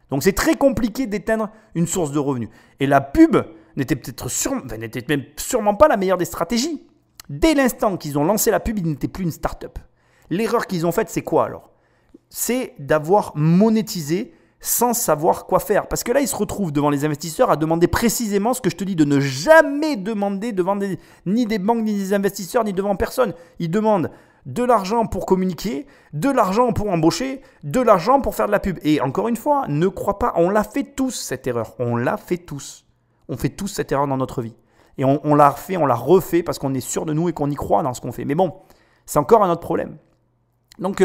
Donc c'est très compliqué d'éteindre une source de revenus. Et la pub n'était même sûrement pas la meilleure des stratégies. Dès l'instant qu'ils ont lancé la pub, ils n'étaient plus une start-up. L'erreur qu'ils ont faite, c'est quoi alors? C'est d'avoir monétisé sans savoir quoi faire. Parce que là, ils se retrouvent devant les investisseurs à demander précisément ce que je te dis de ne jamais demander devant ni des banques, ni des investisseurs, ni devant personne. Ils demandent de l'argent pour communiquer, de l'argent pour embaucher, de l'argent pour faire de la pub. Et encore une fois, ne crois pas, on l'a fait tous cette erreur. On l'a fait tous. On fait tous cette erreur dans notre vie. Et on l'a fait, on l'a refait parce qu'on est sûr de nous et qu'on y croit dans ce qu'on fait. Mais bon, c'est encore un autre problème. Donc,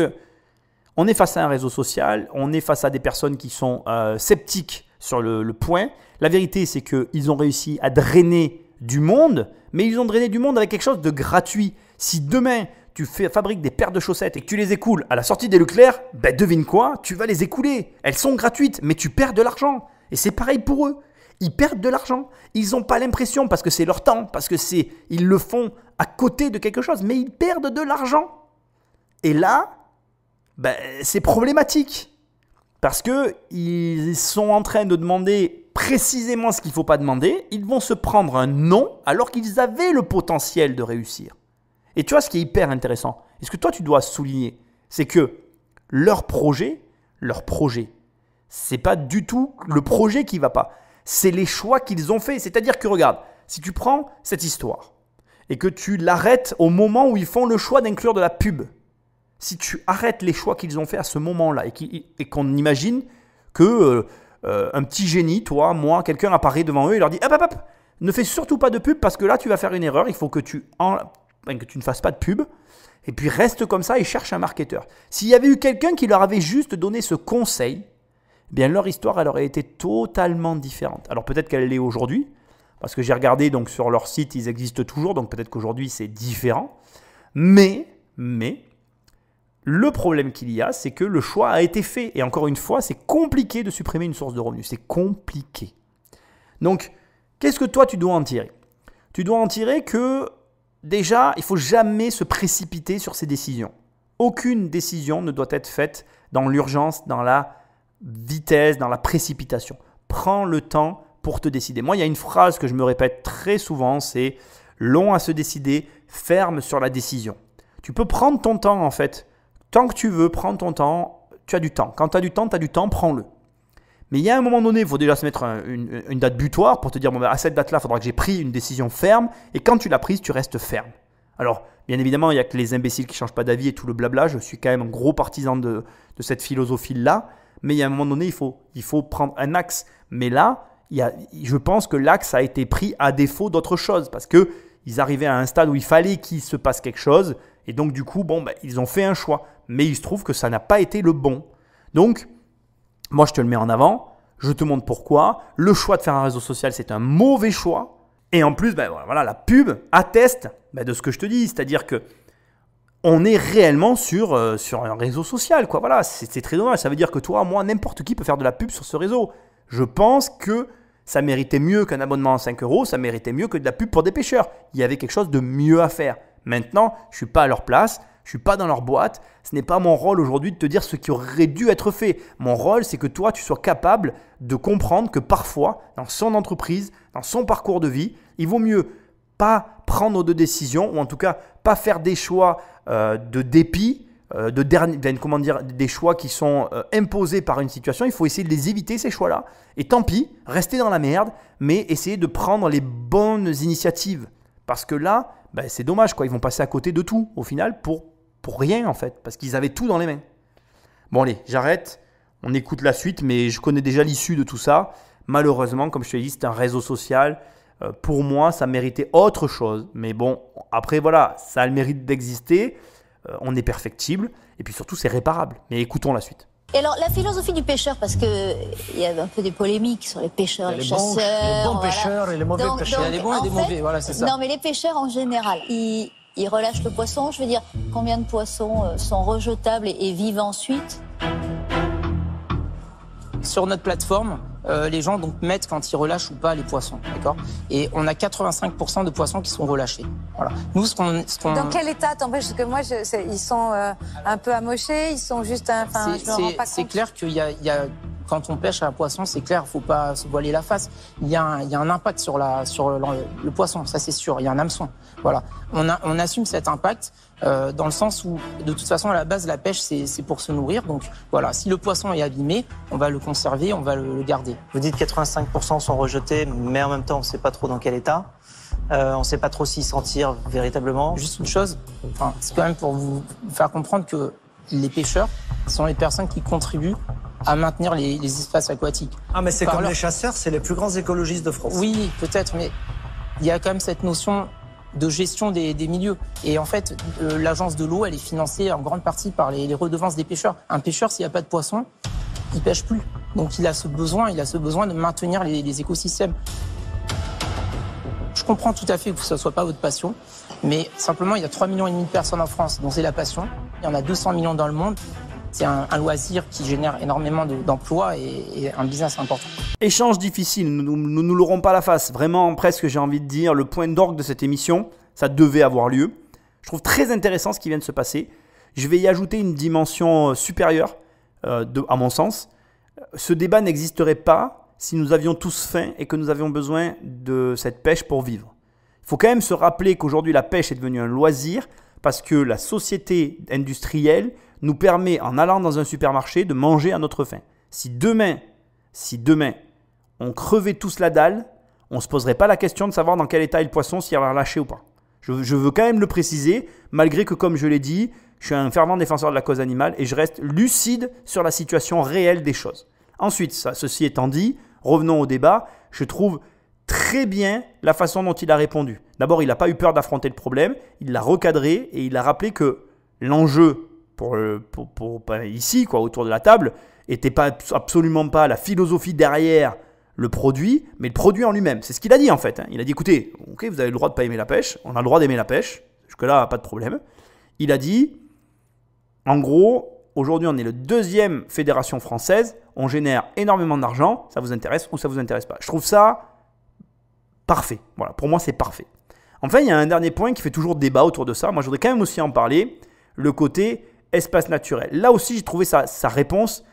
on est face à un réseau social, on est face à des personnes qui sont sceptiques sur le point. La vérité, c'est qu'ils ont réussi à drainer du monde, mais ils ont drainé du monde avec quelque chose de gratuit. Si demain, tu fabriques des paires de chaussettes et que tu les écoules à la sortie des Leclerc, ben devine quoi, tu vas les écouler. Elles sont gratuites, mais tu perds de l'argent. Et c'est pareil pour eux. Ils perdent de l'argent. Ils n'ont pas l'impression parce que c'est leur temps, parce que ils le font à côté de quelque chose, mais ils perdent de l'argent. Et là, ben, c'est problématique parce qu'ils sont en train de demander précisément ce qu'il ne faut pas demander. Ils vont se prendre un non alors qu'ils avaient le potentiel de réussir. Et tu vois ce qui est hyper intéressant, et ce que toi tu dois souligner, c'est que leur projet, c'est pas du tout le projet qui ne va pas. C'est les choix qu'ils ont faits. C'est-à-dire que regarde, si tu prends cette histoire et que tu l'arrêtes au moment où ils font le choix d'inclure de la pub, si tu arrêtes les choix qu'ils ont fait à ce moment-là et qu'on imagine que un petit génie, toi, moi, quelqu'un apparaît devant eux et leur dit hop, ne fais surtout pas de pub parce que là tu vas faire une erreur, il faut que tu ne fasses pas de pub et puis reste comme ça et cherche un marketeur. S'il y avait eu quelqu'un qui leur avait juste donné ce conseil, eh bien leur histoire elle aurait été totalement différente. Alors peut-être qu'elle l'est aujourd'hui, parce que j'ai regardé donc sur leur site, ils existent toujours, donc peut-être qu'aujourd'hui c'est différent. Mais le problème qu'il y a, c'est que le choix a été fait. Et encore une fois, c'est compliqué de supprimer une source de revenus. C'est compliqué. Donc, qu'est-ce que toi, tu dois en tirer? Tu dois en tirer que, déjà, il ne faut jamais se précipiter sur ces décisions. Aucune décision ne doit être faite dans l'urgence, dans la vitesse, dans la précipitation. Prends le temps pour te décider. Moi, il y a une phrase que je me répète très souvent, c'est « long à se décider, ferme sur la décision ». Tu peux prendre ton temps, en fait. Tant que tu veux, prends ton temps, tu as du temps. Quand tu as du temps, prends-le. Mais il y a un moment donné, il faut déjà se mettre une date butoir pour te dire, bon, ben, à cette date-là, il faudra que j'ai pris une décision ferme. Et quand tu l'as prise, tu restes ferme. Alors, bien évidemment, il n'y a que les imbéciles qui ne changent pas d'avis et tout le blabla. Je suis quand même un gros partisan de cette philosophie-là. Mais il y a un moment donné, il faut prendre un axe. Mais là, je pense que l'axe a été pris à défaut d'autre chose. Parce qu'ils arrivaient à un stade où il fallait qu'il se passe quelque chose. Et donc, du coup, bon, ben, ils ont fait un choix. Mais il se trouve que ça n'a pas été le bon. Donc, moi, je te le mets en avant. Je te montre pourquoi. Le choix de faire un réseau social, c'est un mauvais choix. Et en plus, ben, voilà, la pub atteste de ce que je te dis. C'est-à-dire qu'on est réellement sur un réseau social, quoi. Voilà, c'est très dommage. Ça veut dire que toi, moi, n'importe qui peut faire de la pub sur ce réseau. Je pense que ça méritait mieux qu'un abonnement à 5 €. Ça méritait mieux que de la pub pour des pêcheurs. Il y avait quelque chose de mieux à faire. Maintenant, je ne suis pas à leur place, je ne suis pas dans leur boîte. Ce n'est pas mon rôle aujourd'hui de te dire ce qui aurait dû être fait. Mon rôle, c'est que toi, tu sois capable de comprendre que parfois, dans son entreprise, dans son parcours de vie, il vaut mieux pas prendre de décisions ou en tout cas pas faire des choix de dépit, des choix qui sont imposés par une situation. Il faut essayer de les éviter, ces choix-là. Et tant pis, rester dans la merde, mais essayer de prendre les bonnes initiatives. Parce que là, ben, c'est dommage, quoi. Ils vont passer à côté de tout, au final, pour rien, en fait. Parce qu'ils avaient tout dans les mains. Bon, allez, j'arrête. On écoute la suite, mais je connais déjà l'issue de tout ça. Malheureusement, comme je te l'ai dit, c'est un réseau social. Pour moi, ça méritait autre chose. Mais bon, après, voilà, ça a le mérite d'exister. On est perfectible. Et puis surtout, c'est réparable. Mais écoutons la suite. Et alors, la philosophie du pêcheur, parce qu'il y a un peu des polémiques sur les pêcheurs, les chasseurs. Les bons pêcheurs et les mauvais pêcheurs. Il y a des bons et des mauvais, voilà, c'est ça. Non, mais les pêcheurs en général, ils relâchent le poisson. Je veux dire, combien de poissons sont rejetables et vivent ensuite? sur notre plateforme, les gens donc mettent quand ils relâchent ou pas les poissons, d'accord? Et on a 85% de poissons qui sont relâchés. Voilà. Nous, ce qu'on Dans quel état t'empêche? Parce que moi, ils sont un peu amochés, ils sont juste, enfin, je me rends pas compte. C'est clair qu'il y a quand on pêche un poisson, c'est clair, faut pas se voiler la face. Il y a un impact sur le poisson, ça c'est sûr. Il y a un hameçon. Voilà. On assume cet impact dans le sens où, de toute façon, à la base, la pêche, c'est pour se nourrir. Donc voilà, si le poisson est abîmé, on va le conserver, on va le garder. Vous dites 85% sont rejetés, mais en même temps, on ne sait pas trop dans quel état. On ne sait pas trop s'y sentir véritablement. Juste une chose, c'est quand même pour vous faire comprendre que les pêcheurs sont les personnes qui contribuent à maintenir les espaces aquatiques. Ah, mais c'est comme les chasseurs, c'est les plus grands écologistes de France. Oui, peut-être, mais il y a quand même cette notion de gestion des milieux. Et en fait, l'agence de l'eau, elle est financée en grande partie par les redevances des pêcheurs. Un pêcheur, s'il n'y a pas de poisson, il pêche plus. Donc il a ce besoin de maintenir les écosystèmes. Je comprends tout à fait que ce ne soit pas votre passion, mais simplement, il y a 3,5 millions de personnes en France dont c'est la passion. Il y en a 200 millions dans le monde. C'est un loisir qui génère énormément d'emplois et un business important. Échange difficile, nous ne l'aurons pas la face. Vraiment, presque, j'ai envie de dire, le point d'orgue de cette émission, ça devait avoir lieu. Je trouve très intéressant ce qui vient de se passer. Je vais y ajouter une dimension supérieure, à mon sens. Ce débat n'existerait pas si nous avions tous faim et que nous avions besoin de cette pêche pour vivre. Il faut quand même se rappeler qu'aujourd'hui, la pêche est devenue un loisir parce que la société industrielle nous permet, en allant dans un supermarché, de manger à notre faim. Si demain, on crevait tous la dalle, on ne se poserait pas la question de savoir dans quel état est le poisson, s'il va relâché ou pas. Je veux quand même le préciser, malgré que, comme je l'ai dit, je suis un fervent défenseur de la cause animale et je reste lucide sur la situation réelle des choses. Ensuite, ceci étant dit, revenons au débat. Je trouve très bien la façon dont il a répondu. D'abord, il n'a pas eu peur d'affronter le problème, il l'a recadré et il a rappelé que l'enjeu ici, autour de la table, n'était absolument pas la philosophie derrière le produit, mais le produit en lui-même. C'est ce qu'il a dit en fait. Il a dit, écoutez, ok, vous avez le droit de ne pas aimer la pêche, on a le droit d'aimer la pêche, jusque-là, pas de problème. Il a dit, en gros, aujourd'hui, on est le 2e fédération française, on génère énormément d'argent, ça vous intéresse ou ça vous intéresse pas. Je trouve ça parfait. Voilà, pour moi, c'est parfait. Enfin, il y a un dernier point qui fait toujours débat autour de ça. Moi, je voudrais quand même aussi en parler, le côté espace naturel. Là aussi, j'ai trouvé sa réponse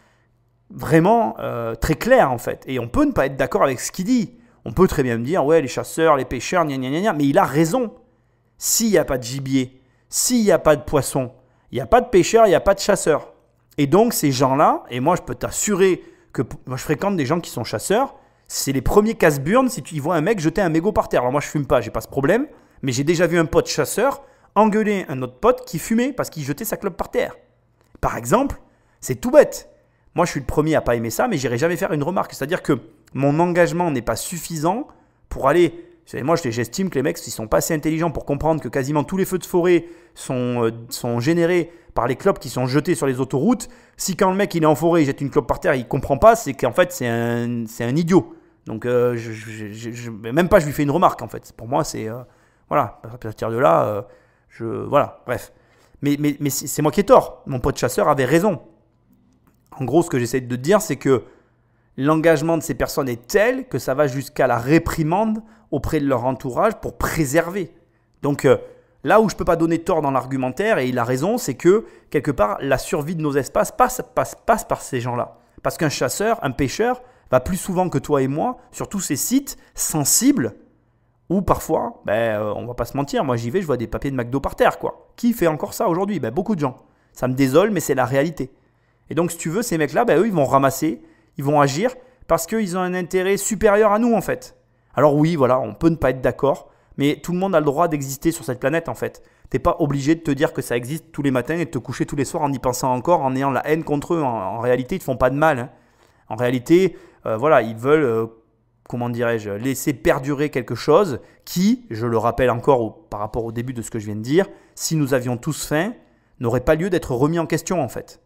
vraiment très claire en fait. Et on peut ne pas être d'accord avec ce qu'il dit. On peut très bien me dire, ouais, les chasseurs, les pêcheurs, gna gna gna gna, mais il a raison. S'il n'y a pas de gibier, s'il n'y a pas de poisson, il n'y a pas de pêcheurs, il n'y a pas de chasseurs. Et donc, ces gens-là, et moi, je peux t'assurer que moi, je fréquente des gens qui sont chasseurs, c'est les premiers casse-burnes si tu y vois un mec jeter un mégot par terre. Alors moi, je fume pas, j'ai pas ce problème, mais j'ai déjà vu un pote chasseur engueuler un autre pote qui fumait parce qu'il jetait sa clope par terre. Par exemple, c'est tout bête. Moi, je suis le premier à pas aimer ça, mais j'irai jamais faire une remarque. C'est-à-dire que mon engagement n'est pas suffisant pour aller... Vous savez, moi, j'estime que les mecs, ils sont pas assez intelligents pour comprendre que quasiment tous les feux de forêt sont générés par les clopes qui sont jetées sur les autoroutes. Si quand le mec il est en forêt, il jette une clope par terre, il comprend pas, c'est qu'en fait, c'est un idiot. Donc, même pas, je lui fais une remarque, en fait. Pour moi, c'est... voilà, à partir de là... voilà, bref. Mais c'est moi qui ai tort. Mon pote chasseur avait raison. En gros, ce que j'essaie de dire, c'est que l'engagement de ces personnes est tel que ça va jusqu'à la réprimande auprès de leur entourage pour préserver. Donc, là où je ne peux pas donner tort dans l'argumentaire, et il a raison, c'est que, quelque part, la survie de nos espaces passe par ces gens-là. Parce qu'un chasseur, un pêcheur, va plus souvent que toi et moi sur tous ces sites sensibles où parfois, on va pas se mentir, moi j'y vais, je vois des papiers de McDo par terre, quoi. Qui fait encore ça aujourd'hui? Beaucoup de gens. Ça me désole, mais c'est la réalité. Et donc, si tu veux, ces mecs-là, eux, ils vont ramasser, ils vont agir parce qu'ils ont un intérêt supérieur à nous, en fait. Alors oui, voilà, on peut ne pas être d'accord, mais tout le monde a le droit d'exister sur cette planète, en fait. Tu n'es pas obligé de te dire que ça existe tous les matins et de te coucher tous les soirs en y pensant encore, en ayant la haine contre eux. En réalité, ils ne te font pas de mal. Hein. En réalité, ils veulent... comment dirais-je, laisser perdurer quelque chose qui, je le rappelle encore par rapport au début de ce que je viens de dire, si nous avions tous faim, n'aurait pas lieu d'être remis en question en fait.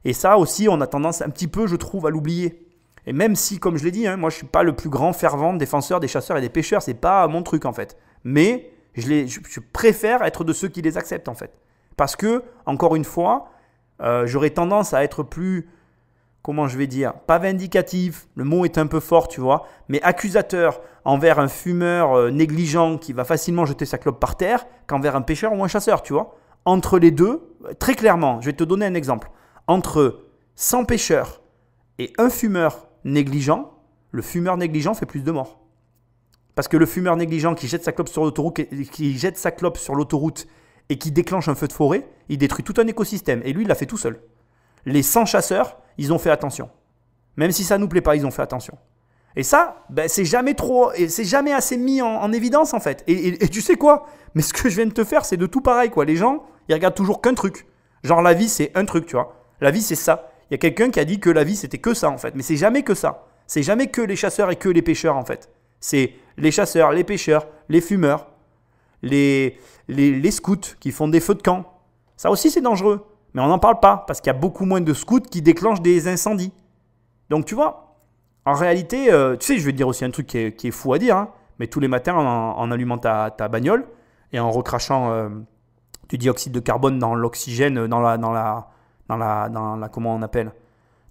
Et ça aussi, on a tendance un petit peu, je trouve, à l'oublier. Et même si, comme je l'ai dit, moi je ne suis pas le plus grand fervent défenseur des chasseurs et des pêcheurs, c'est pas mon truc en fait. Mais je préfère être de ceux qui les acceptent en fait. Parce que, encore une fois, j'aurais tendance à être plus... comment je vais dire, pas vindicatif, le mot est un peu fort, tu vois, mais accusateur envers un fumeur négligent qui va facilement jeter sa clope par terre qu'envers un pêcheur ou un chasseur, tu vois. Entre les deux, très clairement, je vais te donner un exemple. Entre 100 pêcheurs et un fumeur négligent, le fumeur négligent fait plus de morts. Parce que le fumeur négligent qui jette sa clope sur l'autoroute, et qui déclenche un feu de forêt, il détruit tout un écosystème. Et lui, il l'a fait tout seul. Les 100 chasseurs, ils ont fait attention. Même si ça ne nous plaît pas, ils ont fait attention. Et ça, ben, c'est jamais assez mis en évidence en fait. Et tu sais quoi? Mais ce que je viens de te faire, c'est de tout pareil, quoi. Les gens, ils regardent toujours qu'un truc. Genre la vie, c'est un truc, tu vois. La vie, c'est ça. Il y a quelqu'un qui a dit que la vie, c'était que ça en fait. Mais c'est jamais que ça. C'est jamais que les chasseurs et que les pêcheurs en fait. C'est les chasseurs, les pêcheurs, les fumeurs, les scouts qui font des feux de camp. Ça aussi, c'est dangereux. Mais on n'en parle pas parce qu'il y a beaucoup moins de scouts qui déclenchent des incendies. Donc, tu vois, en réalité, tu sais, je vais te dire aussi un truc qui est fou à dire, hein, mais tous les matins, en allumant ta bagnole et en recrachant du dioxyde de carbone dans l'oxygène, dans la comment on appelle,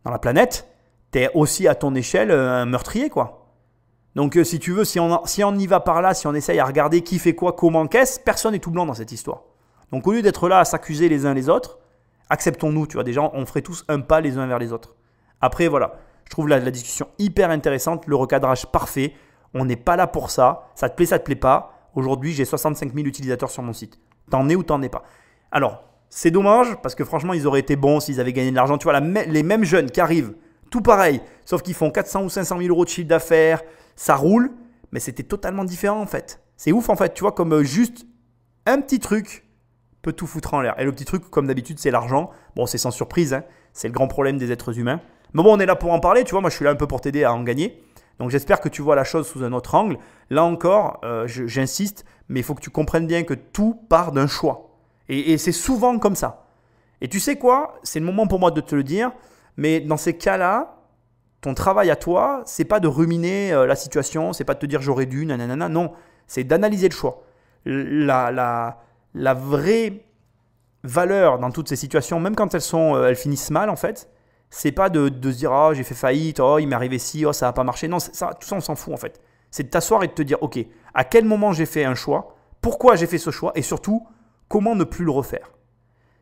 dans la planète, tu es aussi à ton échelle un meurtrier, quoi. Donc, si tu veux, si on y va par là, si on essaye à regarder qui fait quoi, comment, qu'est-ce, personne n'est tout blanc dans cette histoire. Donc, au lieu d'être là à s'accuser les uns les autres, acceptons-nous, tu vois, déjà, on ferait tous un pas les uns vers les autres. Après, voilà, je trouve la discussion hyper intéressante, le recadrage parfait. On n'est pas là pour ça. Ça te plaît pas. Aujourd'hui, j'ai 65 000 utilisateurs sur mon site. T'en es ou t'en es pas. Alors, c'est dommage parce que franchement, ils auraient été bons s'ils avaient gagné de l'argent. Tu vois, les mêmes jeunes qui arrivent, tout pareil, sauf qu'ils font 400 ou 500 000 euros de chiffre d'affaires. Ça roule, mais c'était totalement différent en fait. C'est ouf en fait, tu vois, comme juste un petit truc peut tout foutre en l'air. Et le petit truc, comme d'habitude, c'est l'argent. Bon, c'est sans surprise, hein. C'est le grand problème des êtres humains. Mais bon, on est là pour en parler, tu vois, moi je suis là un peu pour t'aider à en gagner. Donc j'espère que tu vois la chose sous un autre angle. Là encore, j'insiste, mais il faut que tu comprennes bien que tout part d'un choix. Et c'est souvent comme ça. Et tu sais quoi? C'est le moment pour moi de te le dire, mais dans ces cas-là, ton travail à toi, c'est pas de ruminer la situation, c'est pas de te dire j'aurais dû, nanana, non. C'est d'analyser le choix. La vraie valeur dans toutes ces situations, même quand elles finissent mal en fait, c'est pas de se dire oh j'ai fait faillite, oh il m'est arrivé ci, oh ça n'a pas marché. Non, tout ça on s'en fout en fait. C'est de t'asseoir et de te dire ok, à quel moment j'ai fait un choix, pourquoi j'ai fait ce choix et surtout comment ne plus le refaire.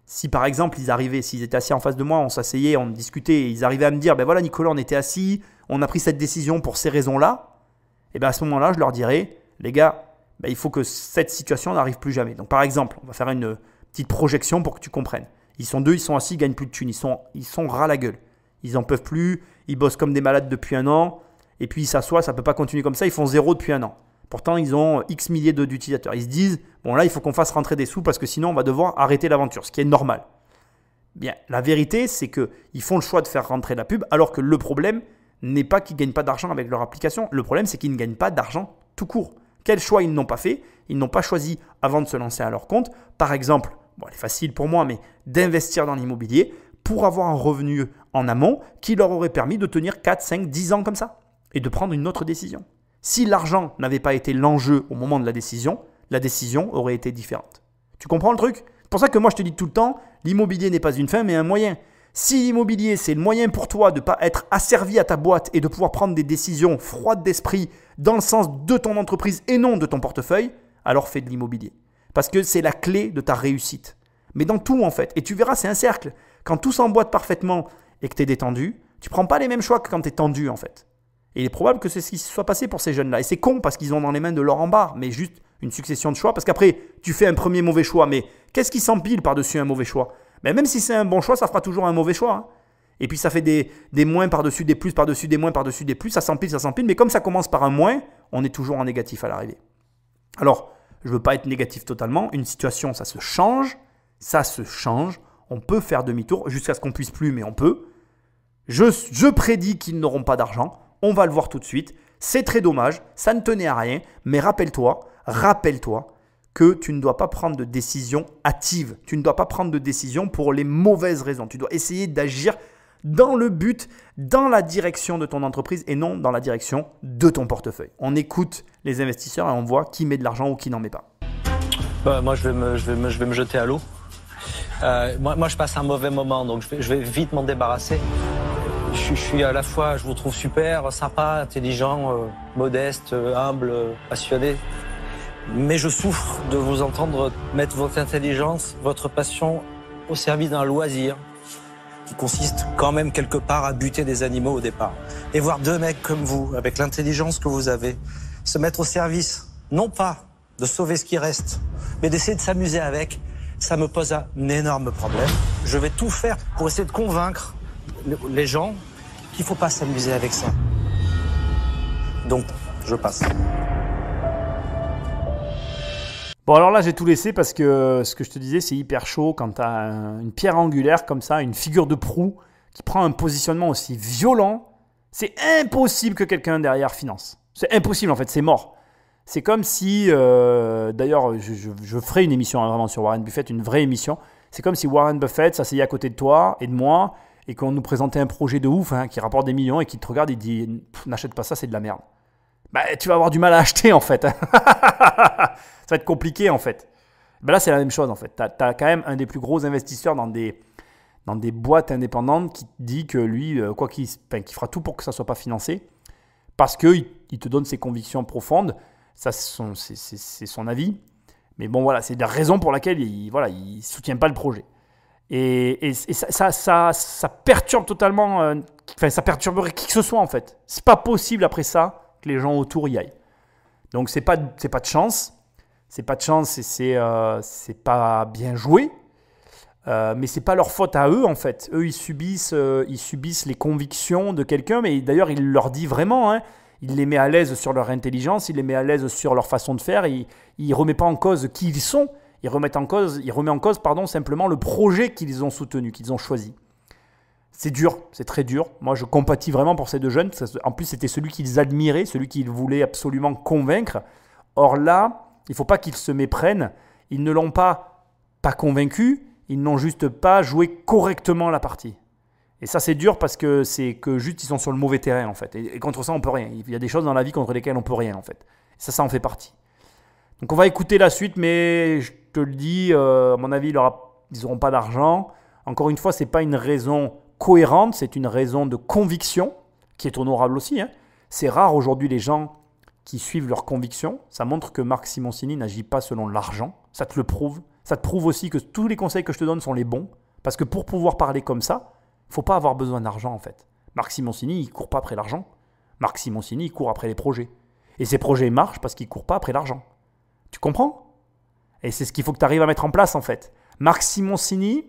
Si par exemple s'ils étaient assis en face de moi, on s'asseyait, on discutait et ils arrivaient à me dire ben voilà Nicolas, on était assis, on a pris cette décision pour ces raisons-là, et bien à ce moment-là, je leur dirais les gars, ben, il faut que cette situation n'arrive plus jamais. Donc par exemple, on va faire une petite projection pour que tu comprennes. Ils sont deux, ils sont assis, ils gagnent plus de thunes, ils sont ras la gueule. Ils n'en peuvent plus, ils bossent comme des malades depuis un an, et puis ils s'assoient, ça ne peut pas continuer comme ça, ils font 0 depuis un an. Pourtant, ils ont X milliers d'utilisateurs. Ils se disent, bon là, il faut qu'on fasse rentrer des sous parce que sinon, on va devoir arrêter l'aventure, ce qui est normal. Bien, la vérité, c'est qu'ils font le choix de faire rentrer la pub, alors que le problème n'est pas qu'ils ne gagnent pas d'argent avec leur application. Le problème, c'est qu'ils ne gagnent pas d'argent tout court. Quel choix ils n'ont pas fait? Ils n'ont pas choisi avant de se lancer à leur compte. Par exemple, bon, elle est facile pour moi, mais d'investir dans l'immobilier pour avoir un revenu en amont qui leur aurait permis de tenir 4, 5, 10 ans comme ça et de prendre une autre décision. Si l'argent n'avait pas été l'enjeu au moment de la décision aurait été différente. Tu comprends le truc? C'est pour ça que moi je te dis tout le temps, l'immobilier n'est pas une fin mais un moyen. Si l'immobilier c'est le moyen pour toi de ne pas être asservi à ta boîte et de pouvoir prendre des décisions froides d'esprit dans le sens de ton entreprise et non de ton portefeuille, alors fais de l'immobilier. Parce que c'est la clé de ta réussite. Mais dans tout en fait. Et tu verras, c'est un cercle. Quand tout s'emboîte parfaitement et que tu es détendu, tu ne prends pas les mêmes choix que quand tu es tendu en fait. Et il est probable que c'est ce qui se soit passé pour ces jeunes-là. Et c'est con parce qu'ils ont dans les mains de leur embarras, mais juste une succession de choix. Parce qu'après, tu fais un premier mauvais choix, mais qu'est-ce qui s'empile par-dessus un mauvais choix? Mais même si c'est un bon choix, ça fera toujours un mauvais choix. Hein. Et puis ça fait des moins par-dessus, des plus par-dessus, des moins par-dessus, des plus. Ça s'empile. Mais comme ça commence par un moins, on est toujours en négatif à l'arrivée. Alors, je ne veux pas être négatif totalement. Une situation, ça se change. On peut faire demi-tour jusqu'à ce qu'on puisse plus, mais on peut. Je prédis qu'ils n'auront pas d'argent. On va le voir tout de suite. C'est très dommage. Ça ne tenait à rien. Mais rappelle-toi que tu ne dois pas prendre de décision hâtive. Tu ne dois pas prendre de décision pour les mauvaises raisons. Tu dois essayer d'agir dans le but, dans la direction de ton entreprise et non dans la direction de ton portefeuille. On écoute les investisseurs et on voit qui met de l'argent ou qui n'en met pas. Moi, je vais me jeter à l'eau. Moi, je passe un mauvais moment, donc je vais vite m'en débarrasser. Je suis à la fois, je vous trouve super, sympa, intelligent, modeste, humble, passionné. Mais je souffre de vous entendre mettre votre intelligence, votre passion au service d'un loisir qui consiste quand même quelque part à buter des animaux au départ. Et voir deux mecs comme vous, avec l'intelligence que vous avez, se mettre au service, non pas de sauver ce qui reste, mais d'essayer de s'amuser avec, ça me pose un énorme problème. Je vais tout faire pour essayer de convaincre les gens qu'il ne faut pas s'amuser avec ça. Donc, je passe. Bon, alors là, j'ai tout laissé parce que ce que je te disais, c'est hyper chaud quand tu as une pierre angulaire comme ça, une figure de proue qui prend un positionnement aussi violent. C'est impossible que quelqu'un derrière finance. C'est impossible en fait, c'est mort. C'est comme si, d'ailleurs, je ferai une émission vraiment sur Warren Buffett, une vraie émission. C'est comme si Warren Buffett s'asseyait à côté de toi et de moi et qu'on nous présentait un projet de ouf qui rapporte des millions et qui te regarde et dit « N'achète pas ça, c'est de la merde ». Bah, tu vas avoir du mal à acheter en fait. Ça va être compliqué en fait. Ben là, c'est la même chose en fait. Tu as quand même un des plus gros investisseurs dans des boîtes indépendantes qui te dit que lui, qu'il fera tout pour que ça ne soit pas financé parce qu'il te donne ses convictions profondes. Ça, c'est son avis. Mais bon, voilà, c'est la raison pour laquelle il ne soutient pas le projet. Et ça perturbe totalement, ça perturberait qui que ce soit en fait. C'est pas possible après ça que les gens autour y aillent. Donc c'est pas de chance. C'est pas de chance et c'est pas bien joué. Mais c'est pas leur faute à eux en fait. Eux ils subissent les convictions de quelqu'un. Mais d'ailleurs il leur dit vraiment, il les met à l'aise sur leur intelligence, il les met à l'aise sur leur façon de faire. Il remet pas en cause qui ils sont. Il remet en cause simplement le projet qu'ils ont soutenu, qu'ils ont choisi. C'est dur, c'est très dur. Moi, je compatis vraiment pour ces deux jeunes. En plus, c'était celui qu'ils admiraient, celui qu'ils voulaient absolument convaincre. Or là, il ne faut pas qu'ils se méprennent. Ils ne l'ont pas convaincu, ils n'ont juste pas joué correctement la partie. Et ça, c'est dur parce que c'est que juste ils sont sur le mauvais terrain en fait. Et contre ça, on ne peut rien. Il y a des choses dans la vie contre lesquelles on ne peut rien en fait. Et ça en fait partie. Donc on va écouter la suite, mais je te le dis, à mon avis, ils n'auront pas d'argent. Encore une fois, ce n'est pas une raison cohérente, c'est une raison de conviction, qui est honorable aussi. C'est rare aujourd'hui les gens qui suivent leurs convictions. Ça montre que Marc Simoncini n'agit pas selon l'argent. Ça te le prouve. Ça te prouve aussi que tous les conseils que je te donne sont les bons. Parce que pour pouvoir parler comme ça, il ne faut pas avoir besoin d'argent en fait. Marc Simoncini, il ne court pas après l'argent. Marc Simoncini, il court après les projets. Et ces projets marchent parce qu'il ne court pas après l'argent. Tu comprends ? Et c'est ce qu'il faut que tu arrives à mettre en place en fait. Marc Simoncini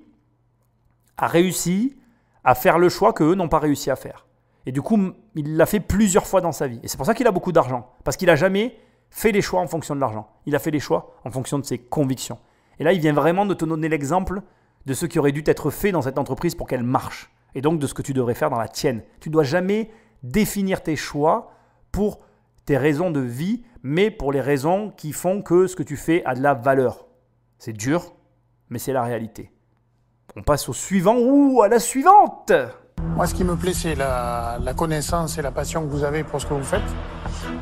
a réussi à faire le choix qu'eux n'ont pas réussi à faire. Et du coup, il l'a fait plusieurs fois dans sa vie. Et c'est pour ça qu'il a beaucoup d'argent. Parce qu'il n'a jamais fait les choix en fonction de l'argent. Il a fait les choix en fonction de ses convictions. Et là, il vient vraiment de te donner l'exemple de ce qui aurait dû être fait dans cette entreprise pour qu'elle marche. Et donc de ce que tu devrais faire dans la tienne. Tu ne dois jamais définir tes choix pour tes raisons de vie, mais pour les raisons qui font que ce que tu fais a de la valeur. C'est dur, mais c'est la réalité. On passe au suivant ou à la suivante. Moi, ce qui me plaît, c'est la connaissance et la passion que vous avez pour ce que vous faites.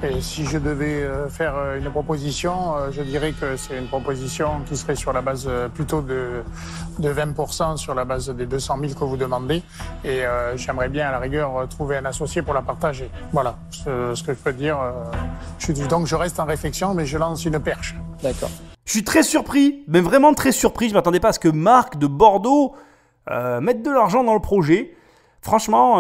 Et si je devais faire une proposition, je dirais que c'est une proposition qui serait sur la base plutôt de 20%, sur la base des 200 000 que vous demandez. Et j'aimerais bien, à la rigueur, trouver un associé pour la partager. Voilà ce que je peux dire. Donc, je reste en réflexion, mais je lance une perche. D'accord. Je suis très surpris, mais vraiment très surpris. Je ne m'attendais pas à ce que Marc de Bordeaux mette de l'argent dans le projet. Franchement,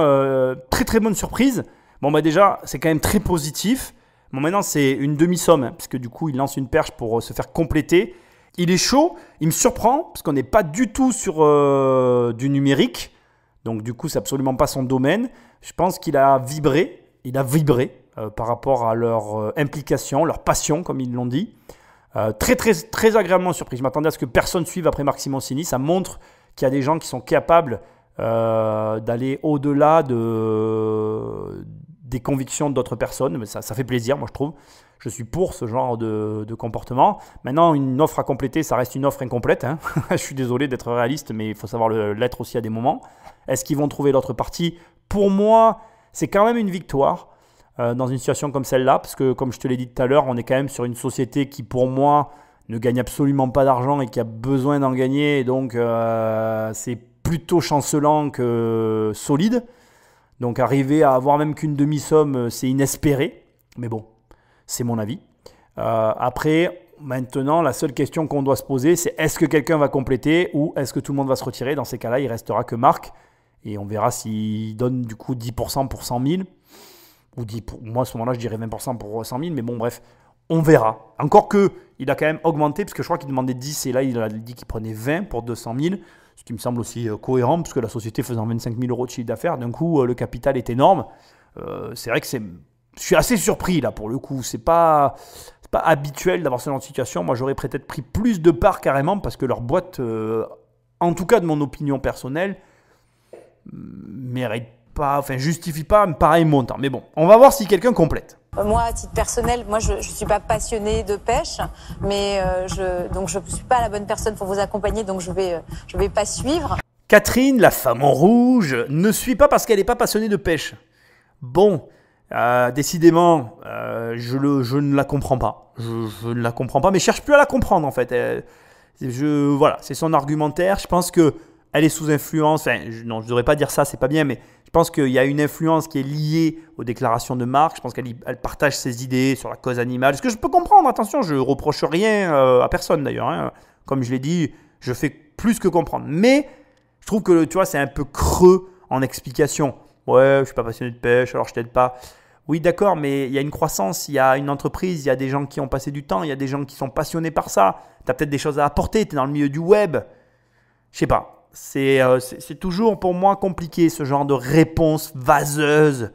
très très bonne surprise. Bon, bah déjà, c'est quand même très positif. Bon, maintenant, c'est une demi-somme, parce que du coup, il lance une perche pour se faire compléter. Il est chaud, il me surprend, parce qu'on n'est pas du tout sur du numérique. Donc, du coup, c'est absolument pas son domaine. Je pense qu'il a vibré. Il a vibré par rapport à leur implication, leur passion, comme ils l'ont dit. Très, très, très agréablement surpris. Je m'attendais à ce que personne suive après Marc Simoncini. Ça montre qu'il y a des gens qui sont capables d'aller au-delà des convictions d'autres personnes. Mais ça fait plaisir, moi je trouve. Je suis pour ce genre de comportement. Maintenant, une offre à compléter, ça reste une offre incomplète. Je suis désolé d'être réaliste, mais il faut savoir l'être aussi à des moments. Est-ce qu'ils vont trouver l'autre partie ? Pour moi, c'est quand même une victoire dans une situation comme celle-là, parce que comme je te l'ai dit tout à l'heure, on est quand même sur une société qui, pour moi, ne gagne absolument pas d'argent et qui a besoin d'en gagner. Et donc, c'est plutôt chancelant que solide. Donc arriver à avoir même qu'une demi-somme, c'est inespéré. Mais bon, c'est mon avis. Après, maintenant, la seule question qu'on doit se poser, c'est est-ce que quelqu'un va compléter ou est-ce que tout le monde va se retirer? Dans ces cas-là, il ne restera que Marc. Et on verra s'il donne du coup 10% pour 100 000. Ou 10 pour, moi, à ce moment-là, je dirais 20% pour 100 000. Mais bon, bref, on verra. Encore qu'il a quand même augmenté, parce que je crois qu'il demandait 10 et là, il a dit qu'il prenait 20 pour 200 000. Ce qui me semble aussi cohérent, parce que la société faisant 25 000 euros de chiffre d'affaires, d'un coup, le capital est énorme. C'est vrai que je suis assez surpris là pour le coup. C'est pas habituel d'avoir ce genre de situation. Moi, j'aurais peut-être pris plus de parts carrément, parce que leur boîte, en tout cas de mon opinion personnelle, mérite pas, enfin justifie pas un pareil montant. Mais bon, on va voir si quelqu'un complète. Moi, à titre personnel, moi, je suis pas passionnée de pêche, mais donc je suis pas la bonne personne pour vous accompagner, donc je vais pas suivre. Catherine, la femme en rouge, ne suit pas parce qu'elle n'est pas passionnée de pêche. Bon, décidément, je ne la comprends pas. Je ne la comprends pas, mais je cherche plus à la comprendre en fait. Voilà, c'est son argumentaire. Je pense que elle est sous influence. Enfin, non, je ne devrais pas dire ça, c'est pas bien, mais je pense qu'il y a une influence qui est liée aux déclarations de Marc. Je pense qu'elle partage ses idées sur la cause animale. Ce que je peux comprendre, attention, je ne reproche rien à personne d'ailleurs. Hein. Comme je l'ai dit, je fais plus que comprendre. Mais je trouve que tu vois, c'est un peu creux en explication. Ouais, je ne suis pas passionné de pêche, alors je t'aide pas. Oui, d'accord, mais il y a une croissance, il y a une entreprise, il y a des gens qui ont passé du temps, il y a des gens qui sont passionnés par ça. Tu as peut-être des choses à apporter, tu es dans le milieu du web. Je sais pas. C'est toujours pour moi compliqué ce genre de réponse vaseuse.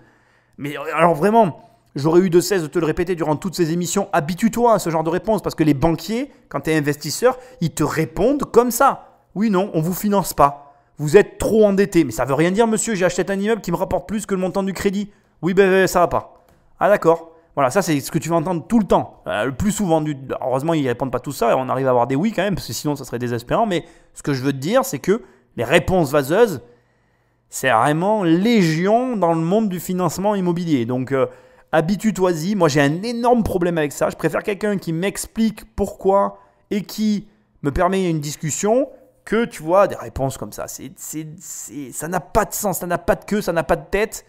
Mais alors vraiment, j'aurais eu de cesse de te le répéter durant toutes ces émissions. Habitue-toi à ce genre de réponse parce que les banquiers, quand tu es investisseur, ils te répondent comme ça. Oui, non, on ne vous finance pas. Vous êtes trop endetté. Mais ça ne veut rien dire, monsieur, j'ai acheté un immeuble qui me rapporte plus que le montant du crédit. Oui, ben ça va pas. Ah d'accord. Voilà, ça c'est ce que tu vas entendre tout le temps. Le plus souvent, heureusement ils ne répondent pas tout ça et on arrive à avoir des oui quand même, parce que sinon ça serait désespérant. Mais ce que je veux te dire, c'est que les réponses vaseuses, c'est vraiment légion dans le monde du financement immobilier. Donc habitue-toi-y. Moi j'ai un énorme problème avec ça. Je préfère quelqu'un qui m'explique pourquoi et qui me permet une discussion que tu vois des réponses comme ça. Ça n'a pas de sens, ça n'a pas de queue, ça n'a pas de tête.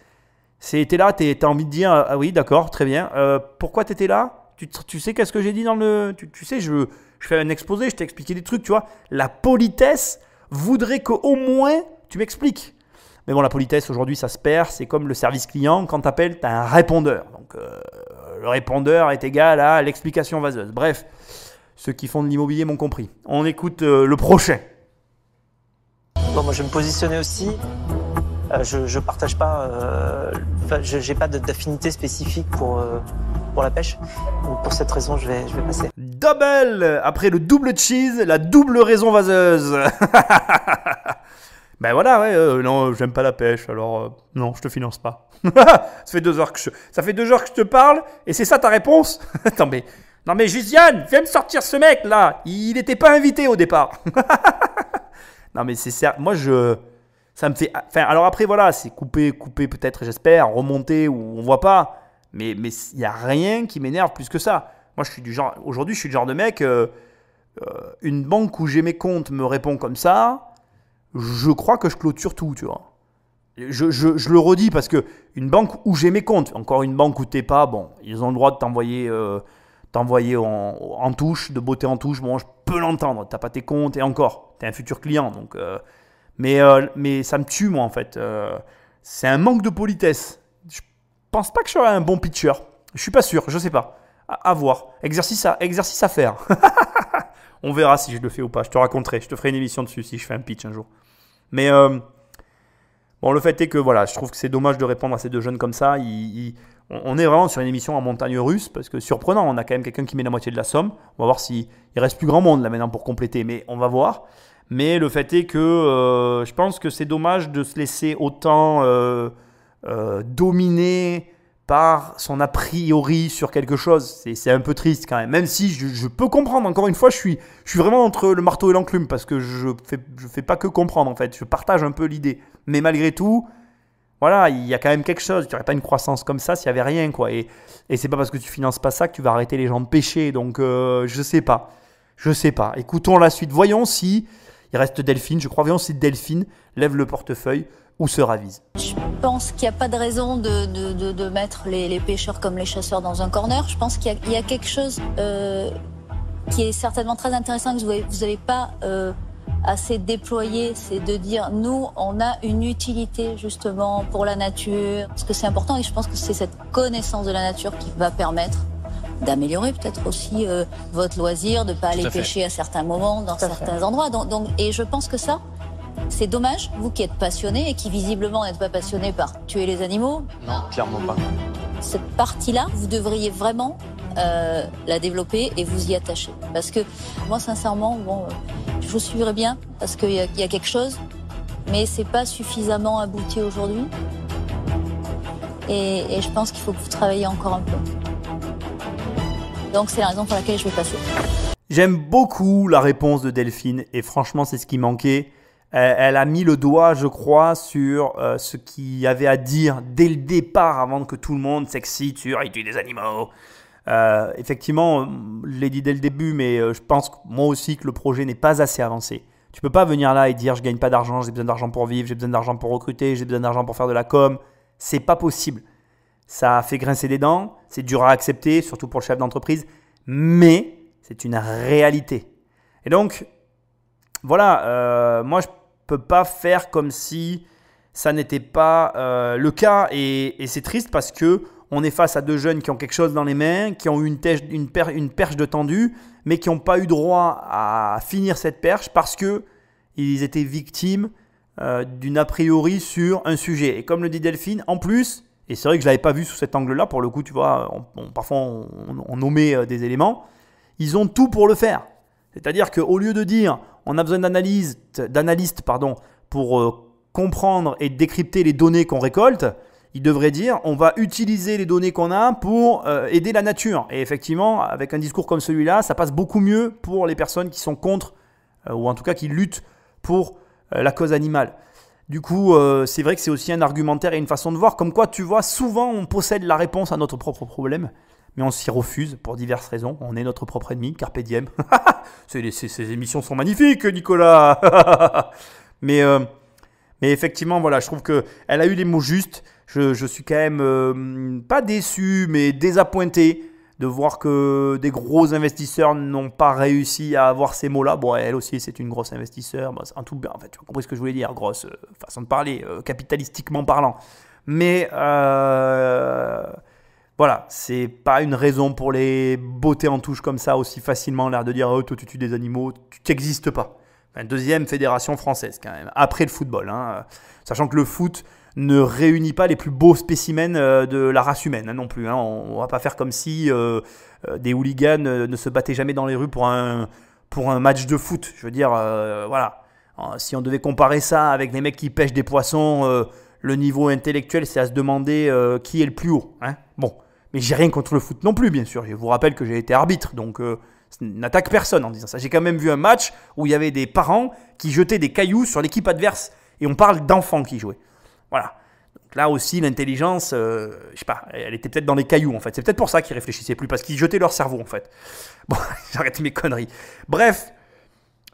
T'es là, t'as envie de dire ah oui d'accord, très bien. Pourquoi t'étais là? Tu sais qu'est-ce que j'ai dit dans le... Tu sais, je fais un exposé, je t'ai expliqué des trucs, tu vois. La politesse voudrait qu'au moins tu m'expliques. Mais bon, la politesse aujourd'hui ça se perd. C'est comme le service client, quand t'appelles, t'as un répondeur. Donc le répondeur est égal à l'explication vaseuse. Bref, ceux qui font de l'immobilier m'ont compris. On écoute le prochain. Bon, moi je vais me positionner aussi. Je partage pas, j'ai pas d'affinité spécifique pour la pêche. Donc pour cette raison, je vais passer. Double! Après le double cheese, la double raison vaseuse. Ben voilà, ouais, non, j'aime pas la pêche, alors non, je te finance pas. ça fait 2 heures que je te parle et c'est ça ta réponse? Non mais Josiane, viens me sortir ce mec là, il n'était pas invité au départ. Non mais c'est ça, moi ça me fait... Enfin, alors après, voilà, c'est couper peut-être, j'espère, remonter où on voit pas. Mais il n'y a rien qui m'énerve plus que ça. Moi, aujourd'hui, je suis du genre de mec, une banque où j'ai mes comptes me répond comme ça, je crois que je clôture tout, tu vois. Je le redis parce que une banque où j'ai mes comptes, encore une banque où t'es pas, bon, ils ont le droit de t'envoyer en touche, de botter en touche, bon, je peux l'entendre, t'as pas tes comptes et encore, t'es un futur client, donc... Mais ça me tue, moi, en fait. C'est un manque de politesse. Je pense pas que je serais un bon pitcher. Je suis pas sûr, je sais pas. À voir. Exercice à faire. On verra si je le fais ou pas. Je te raconterai. Je te ferai une émission dessus si je fais un pitch un jour. Mais bon, le fait est que voilà, je trouve que c'est dommage de répondre à ces 2 jeunes comme ça. On est vraiment sur une émission en montagne russe parce que surprenant, on a quand même quelqu'un qui met la moitié de la somme. On va voir s'il reste plus grand monde là maintenant pour compléter, mais on va voir. Mais le fait est que je pense que c'est dommage de se laisser autant dominer par son a priori sur quelque chose. C'est un peu triste quand même. Même si je peux comprendre, encore une fois, je suis vraiment entre le marteau et l'enclume parce que je fais pas que comprendre en fait. Je partage un peu l'idée. Mais malgré tout, voilà, il y a quand même quelque chose. Tu n'aurais pas une croissance comme ça s'il n'y avait rien, quoi. Et c'est pas parce que tu finances pas ça que tu vas arrêter les gens de pêcher. Donc je sais pas. Écoutons la suite. Voyons si... Il reste Delphine, je crois. Voyons si Delphine lève le portefeuille ou se ravisent. Je pense qu'il n'y a pas de raison de mettre les pêcheurs comme les chasseurs dans un corner. Je pense qu'il y a quelque chose qui est certainement très intéressant que vous n'avez pas assez déployé, c'est de dire nous, on a une utilité justement pour la nature. Parce que c'est important et je pense que c'est cette connaissance de la nature qui va permettre d'améliorer peut-être aussi votre loisir, de ne pas aller pêcher à certains moments, dans certains endroits. Et je pense que ça, c'est dommage, vous qui êtes passionné et qui visiblement n'êtes pas passionné par tuer les animaux. Non, clairement pas. Cette partie-là, vous devriez vraiment la développer et vous y attacher. Parce que moi, sincèrement, je vous suivrai bien parce qu'il y a quelque chose, mais c'est pas suffisamment abouti aujourd'hui. Et je pense qu'il faut que vous travailliez encore un peu. Donc c'est la raison pour laquelle je vais passer. J'aime beaucoup la réponse de Delphine et franchement, c'est ce qui manquait. Elle a mis le doigt, je crois, sur ce qu'il y avait à dire dès le départ avant que tout le monde s'excite sur « il tue des animaux ». Effectivement, je l'ai dit dès le début, mais je pense moi aussi que le projet n'est pas assez avancé. Tu peux pas venir là et dire « je gagne pas d'argent, j'ai besoin d'argent pour vivre, j'ai besoin d'argent pour recruter, j'ai besoin d'argent pour faire de la com ». C'est pas possible. Ça fait grincer des dents, c'est dur à accepter, surtout pour le chef d'entreprise, mais c'est une réalité. Et donc, voilà, moi je peux pas faire comme si ça n'était pas le cas et c'est triste parce que on est face à deux jeunes qui ont quelque chose dans les mains, qui ont eu une perche de tendu, mais qui n'ont pas eu droit à finir cette perche parce qu'ils étaient victimes d'une a priori sur un sujet. Et comme le dit Delphine, en plus, et c'est vrai que je ne l'avais pas vu sous cet angle-là, pour le coup, tu vois, parfois on nommait des éléments, ils ont tout pour le faire. C'est-à-dire qu'au lieu de dire on a besoin d'analystes pour comprendre et décrypter les données qu'on récolte, ils devraient dire on va utiliser les données qu'on a pour aider la nature. Et effectivement, avec un discours comme celui-là, ça passe beaucoup mieux pour les personnes qui sont contre, ou en tout cas qui luttent pour la cause animale. Du coup, c'est vrai que c'est aussi un argumentaire et une façon de voir. Comme quoi, tu vois, souvent on possède la réponse à notre propre problème, mais on s'y refuse pour diverses raisons. On est notre propre ennemi, carpe diem. Ces émissions sont magnifiques, Nicolas. mais effectivement, voilà, je trouve qu'elle a eu les mots justes. Je suis quand même pas déçu, mais désappointé de voir que des gros investisseurs n'ont pas réussi à avoir ces mots-là. Bon, elle aussi, c'est une grosse investisseur. Bon, en fait, tu as compris ce que je voulais dire. Grosse façon de parler, capitalistiquement parlant. Mais voilà, c'est pas une raison pour les botter en touche comme ça aussi facilement, l'air de dire oh, toi tu tues des animaux, tu n'existes pas. Enfin, deuxième fédération française quand même, après le football. Hein, sachant que le foot ne réunit pas les plus beaux spécimens de la race humaine non plus. Hein. On ne va pas faire comme si des hooligans ne se battaient jamais dans les rues pour un match de foot. Je veux dire, voilà. Si on devait comparer ça avec des mecs qui pêchent des poissons, le niveau intellectuel, c'est à se demander qui est le plus haut. Hein. Bon, mais j'ai rien contre le foot non plus, bien sûr. Je vous rappelle que j'ai été arbitre, donc n'attaque personne en disant ça. J'ai quand même vu un match où il y avait des parents qui jetaient des cailloux sur l'équipe adverse. Et on parle d'enfants qui jouaient. Voilà. Donc là aussi, l'intelligence, je sais pas, elle était peut-être dans les cailloux en fait. C'est peut-être pour ça qu'ils réfléchissaient plus, parce qu'ils jetaient leur cerveau en fait. Bon, j'arrête mes conneries. Bref,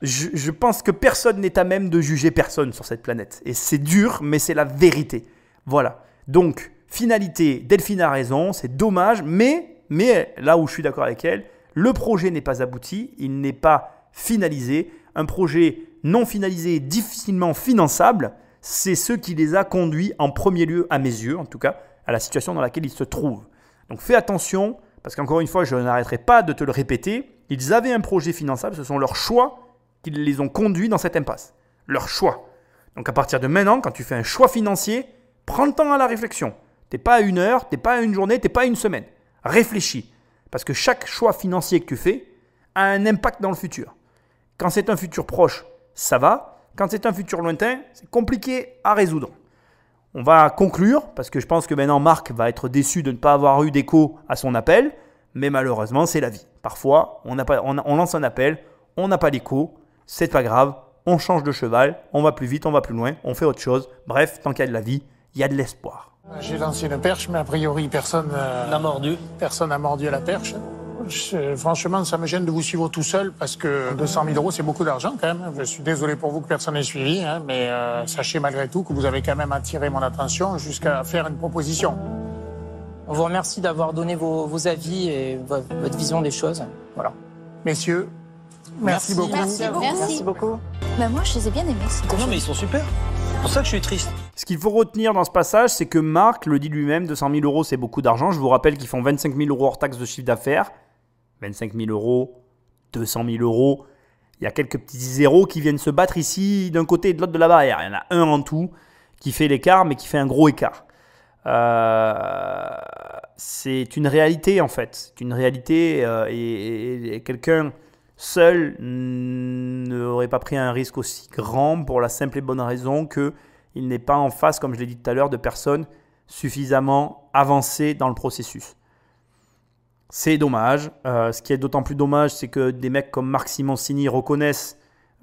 je pense que personne n'est à même de juger personne sur cette planète. Et c'est dur, mais c'est la vérité. Voilà. Donc, finalité, Delphine a raison, c'est dommage, mais là où je suis d'accord avec elle, le projet n'est pas abouti, il n'est pas finalisé. Un projet non finalisé, difficilement finançable, c'est ce qui les a conduits en premier lieu, à mes yeux en tout cas, à la situation dans laquelle ils se trouvent. Donc fais attention, parce qu'encore une fois, je n'arrêterai pas de te le répéter, ils avaient un projet finançable, ce sont leurs choix qui les ont conduits dans cette impasse. Leurs choix. Donc à partir de maintenant, quand tu fais un choix financier, prends le temps à la réflexion. T'es pas à une heure, t'es pas à une journée, t'es pas à une semaine. Réfléchis. Parce que chaque choix financier que tu fais a un impact dans le futur. Quand c'est un futur proche, ça va. Quand c'est un futur lointain, c'est compliqué à résoudre. On va conclure, parce que je pense que maintenant Marc va être déçu de ne pas avoir eu d'écho à son appel, mais malheureusement, c'est la vie. Parfois, on lance un appel, on n'a pas d'écho, c'est pas grave, on change de cheval, on va plus vite, on va plus loin, on fait autre chose. Bref, tant qu'il y a de la vie, il y a de l'espoir. J'ai lancé une perche, mais a priori, personne n'a mordu. Personne n'a mordu à la perche. Franchement, ça me gêne de vous suivre tout seul parce que 200 000 euros, c'est beaucoup d'argent quand même. Je suis désolé pour vous que personne n'ait suivi, hein, mais sachez malgré tout que vous avez quand même attiré mon attention jusqu'à faire une proposition. On vous remercie d'avoir donné vos avis et votre vision des choses. Voilà. Messieurs, merci beaucoup. Merci beaucoup. Bah moi, je les ai bien aimés. Non, mais ils sont super. C'est pour ça que je suis triste. Ce qu'il faut retenir dans ce passage, c'est que Marc le dit lui-même, 200 000 euros, c'est beaucoup d'argent. Je vous rappelle qu'ils font 25 000 euros hors taxe de chiffre d'affaires. 25 000 euros, 200 000 euros. Il y a quelques petits zéros qui viennent se battre ici d'un côté et de l'autre de la barrière. Il y en a un en tout qui fait l'écart, mais qui fait un gros écart. C'est une réalité en fait. C'est une réalité et quelqu'un seul n'aurait pas pris un risque aussi grand pour la simple et bonne raison qu'il n'est pas en face, comme je l'ai dit tout à l'heure, de personnes suffisamment avancées dans le processus. C'est dommage. Ce qui est d'autant plus dommage, c'est que des mecs comme Marc Simoncini reconnaissent,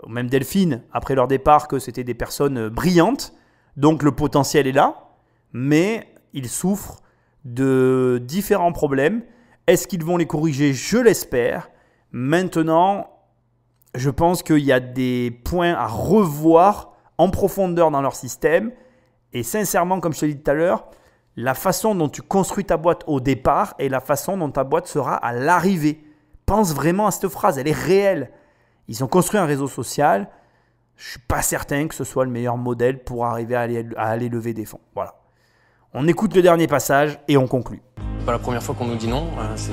ou même Delphine, après leur départ, que c'était des personnes brillantes. Donc le potentiel est là, mais ils souffrent de différents problèmes. Est-ce qu'ils vont les corriger? Je l'espère. Maintenant, je pense qu'il y a des points à revoir en profondeur dans leur système. Et sincèrement, comme je te l'ai dit tout à l'heure, la façon dont tu construis ta boîte au départ et la façon dont ta boîte sera à l'arrivée. Pense vraiment à cette phrase, elle est réelle. Ils ont construit un réseau social. Je ne suis pas certain que ce soit le meilleur modèle pour arriver à aller lever des fonds. Voilà. On écoute le dernier passage et on conclut. C'est pas la première fois qu'on nous dit non, c'est